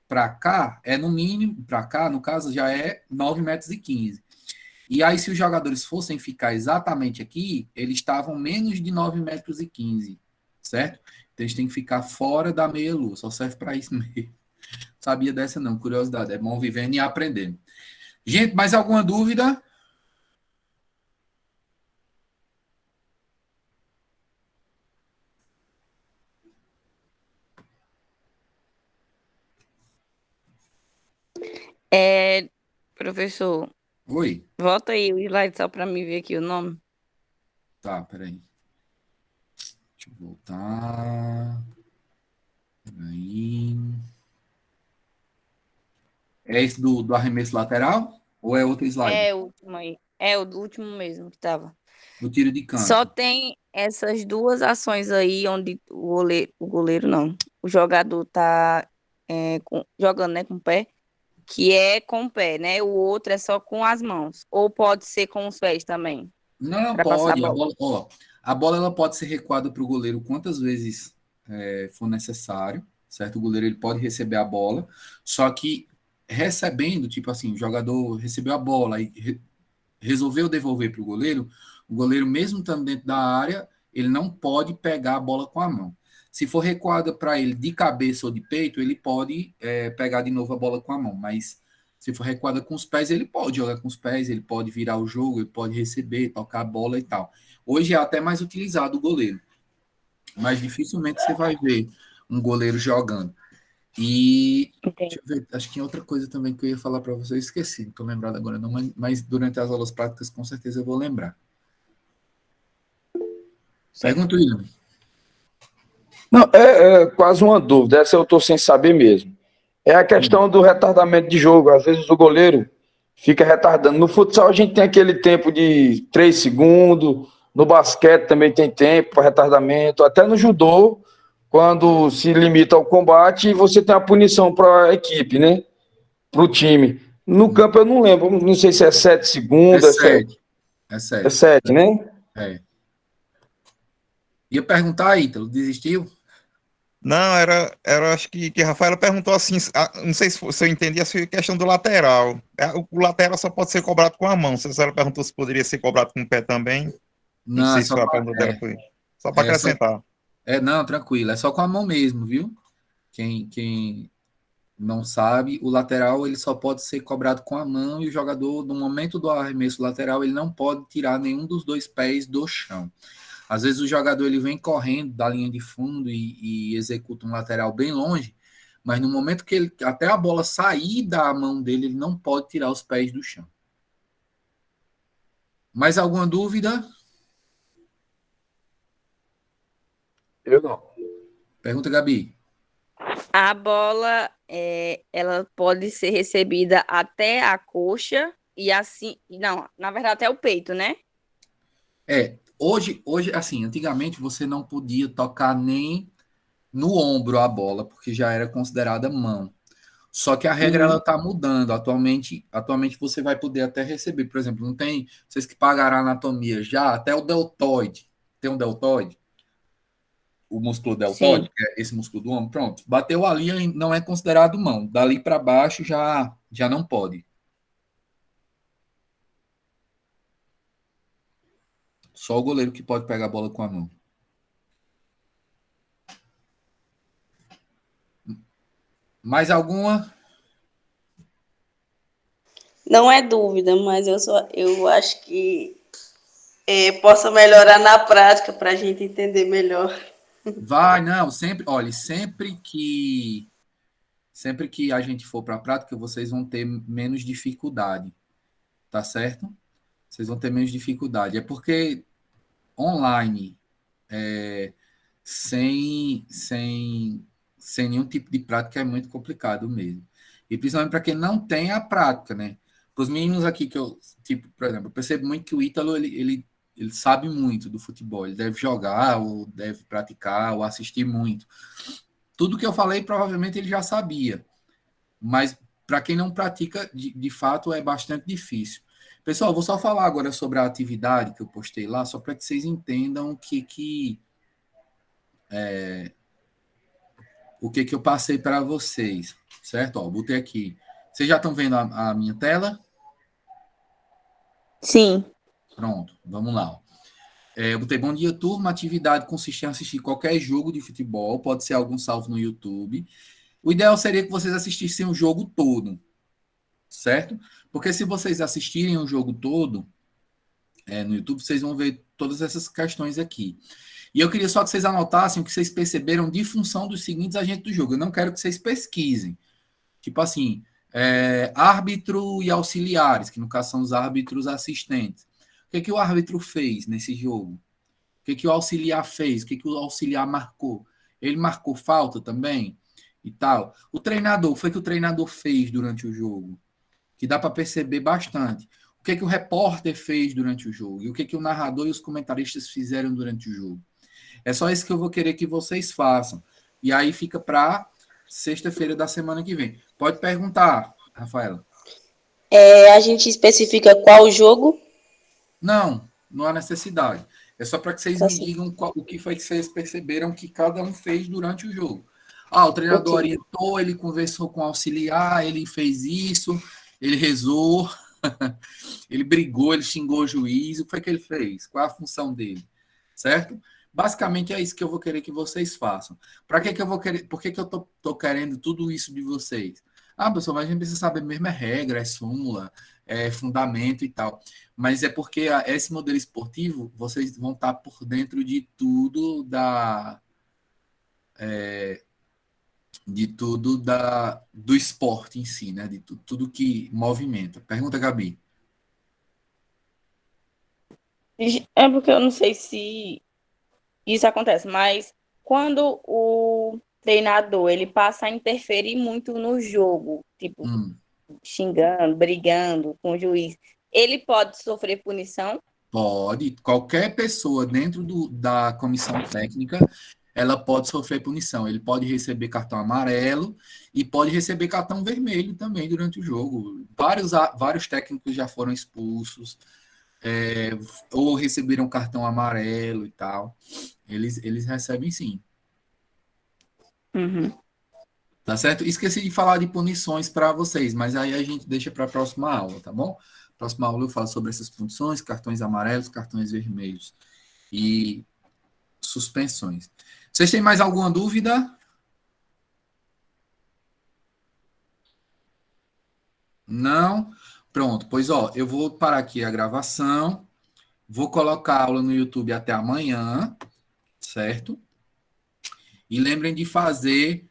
para cá, no mínimo, para cá, no caso, já é 9 metros e 15. E aí, se os jogadores fossem ficar exatamente aqui, eles estavam menos de 9 metros e 15, certo? Então, eles têm que ficar fora da meia-lua, só serve para isso mesmo. Sabia dessa não, curiosidade, é bom vivendo e aprendendo. Gente, mais alguma dúvida? Professor, Oi. volta aí o slide só para mim ver aqui o nome. Tá, peraí. Deixa eu voltar. Peraí. É esse do arremesso lateral? Ou é outro slide? É o último aí. É o do último mesmo que tava. Do tiro de canto. Só tem essas duas ações aí onde o goleiro não. O jogador tá jogando, né, com o pé, que é com o pé, né? O outro é só com as mãos. Ou pode ser com os pés também. Não, pra passar pode. a bola. A bola ela pode ser recuada para o goleiro quantas vezes for necessário, certo? O goleiro ele pode receber a bola, só que recebendo, tipo assim, o jogador recebeu a bola e resolveu devolver para o goleiro, mesmo estando dentro da área, ele não pode pegar a bola com a mão. Se for recuada para ele de cabeça ou de peito, ele pode pegar de novo a bola com a mão, mas se for recuada com os pés, ele pode jogar com os pés, ele pode virar o jogo, ele pode receber, tocar a bola e tal. Hoje é até mais utilizado o goleiro, mas dificilmente você vai ver um goleiro jogando. E deixa eu ver, acho que tinha outra coisa também que eu ia falar para você, eu esqueci, não estou lembrado agora não, mas durante as aulas práticas com certeza eu vou lembrar. Pergunta, William. Não, é quase uma dúvida, essa eu estou sem saber mesmo. É a questão do retardamento de jogo. Às vezes o goleiro fica retardando. No futsal a gente tem aquele tempo de 3 segundos, no basquete também tem tempo para retardamento, até no judô, quando se limita ao combate, você tem a punição para a equipe, né? Para o time. No campo eu não lembro, não sei se é 7 segundos. É 7. É 7. É 7, né? É. Ia perguntar, Ítalo, desistiu? Não, acho que a Rafaela perguntou assim, não sei se eu entendi a questão do lateral. O lateral só pode ser cobrado com a mão. Se ela perguntou se poderia ser cobrado com o pé também, não Não, é sei se só foi a com pergunta dela, foi só para é só, acrescentar. não, tranquilo, é só com a mão mesmo, viu? Quem não sabe, o lateral ele só pode ser cobrado com a mão e o jogador, no momento do arremesso lateral, ele não pode tirar nenhum dos dois pés do chão. Às vezes o jogador ele vem correndo da linha de fundo e executa um lateral bem longe, mas no momento que ele até a bola sair da mão dele, ele não pode tirar os pés do chão. Mais alguma dúvida? Eu não. Pergunta, Gabi. A bola, ela pode ser recebida até a coxa e assim, não, na verdade até o peito, né? Hoje, assim, antigamente você não podia tocar nem no ombro a bola, porque já era considerada mão. Só que a regra ela Uhum. está mudando. Atualmente você vai poder até receber, por exemplo, não tem vocês que pagaram a anatomia já, até o deltoide. Tem um deltoide, o músculo deltoide, Sim. que é esse músculo do ombro, pronto. Bateu ali não é considerado mão. Dali para baixo já não pode. Só o goleiro que pode pegar a bola com a mão. Mais alguma? Não é dúvida, mas eu acho que possa melhorar na prática para a gente entender melhor. Vai, não, sempre, olha, sempre que a gente for para a prática, vocês vão ter menos dificuldade, tá certo? Vocês vão ter menos dificuldade. É porque online, sem nenhum tipo de prática, é muito complicado mesmo. E principalmente para quem não tem a prática, né? Para os meninos aqui que eu, tipo, por exemplo, eu percebo muito que o Ítalo, ele sabe muito do futebol. Ele deve jogar, ou deve praticar, ou assistir muito. Tudo que eu falei, provavelmente ele já sabia. Mas para quem não pratica, de fato, é bastante difícil. Pessoal, vou só falar agora sobre a atividade que eu postei lá, só para que vocês entendam o que eu passei para vocês, certo? Ó, botei aqui. Vocês já estão vendo a minha tela? Sim. Pronto, vamos lá. Ó. Eu botei bom dia, turma. Atividade consiste em assistir qualquer jogo de futebol, pode ser algum salvo no YouTube. O ideal seria que vocês assistissem o jogo todo, certo? Porque se vocês assistirem o jogo todo no YouTube, vocês vão ver todas essas questões aqui. E eu queria só que vocês anotassem o que vocês perceberam de função dos seguintes agentes do jogo. Eu não quero que vocês pesquisem. Tipo assim, árbitro e auxiliares, que no caso são os árbitros assistentes. O que o árbitro fez nesse jogo? O que o auxiliar fez? O que o auxiliar marcou? Ele marcou falta também? E tal. O treinador, o que o treinador fez durante o jogo? Que dá para perceber bastante. O que o repórter fez durante o jogo? E o que o narrador e os comentaristas fizeram durante o jogo? É só isso que eu vou querer que vocês façam. E aí fica para sexta-feira da semana que vem. Pode perguntar, Rafaela. A gente especifica qual jogo? Não há necessidade. É só para que vocês Tá me certo. digam o que foi que vocês perceberam que cada um fez durante o jogo. O treinador Ok. orientou, ele conversou com o auxiliar, ele fez isso, ele rezou, ele brigou, ele xingou o juiz. O que foi que ele fez? Qual é a função dele? Certo? Basicamente é isso que eu vou querer que vocês façam. Para que eu vou querer? Por que eu tô querendo tudo isso de vocês? Pessoal, mas a gente precisa saber mesmo regra, súmula, fundamento e tal. Mas é porque esse modelo esportivo, vocês vão estar por dentro de tudo do esporte em si, né? De tudo que movimenta. Pergunta, Gabi. É porque eu não sei se isso acontece, mas quando o treinador ele passa a interferir muito no jogo, tipo, Hum. xingando, brigando com o juiz, ele pode sofrer punição? Pode. Qualquer pessoa dentro da comissão técnica, ela pode sofrer punição. Ele pode receber cartão amarelo e pode receber cartão vermelho também durante o jogo. Vários técnicos já foram expulsos, é, ou receberam cartão amarelo e tal. Eles recebem sim. Uhum. Tá certo? Esqueci de falar de punições para vocês, mas aí a gente deixa para a próxima aula, tá bom? Próxima aula eu falo sobre essas punições, cartões amarelos, cartões vermelhos e suspensões. Vocês têm mais alguma dúvida? Não? Pronto, pois ó, eu vou parar aqui a gravação, vou colocar a aula no YouTube até amanhã, certo? E lembrem de fazer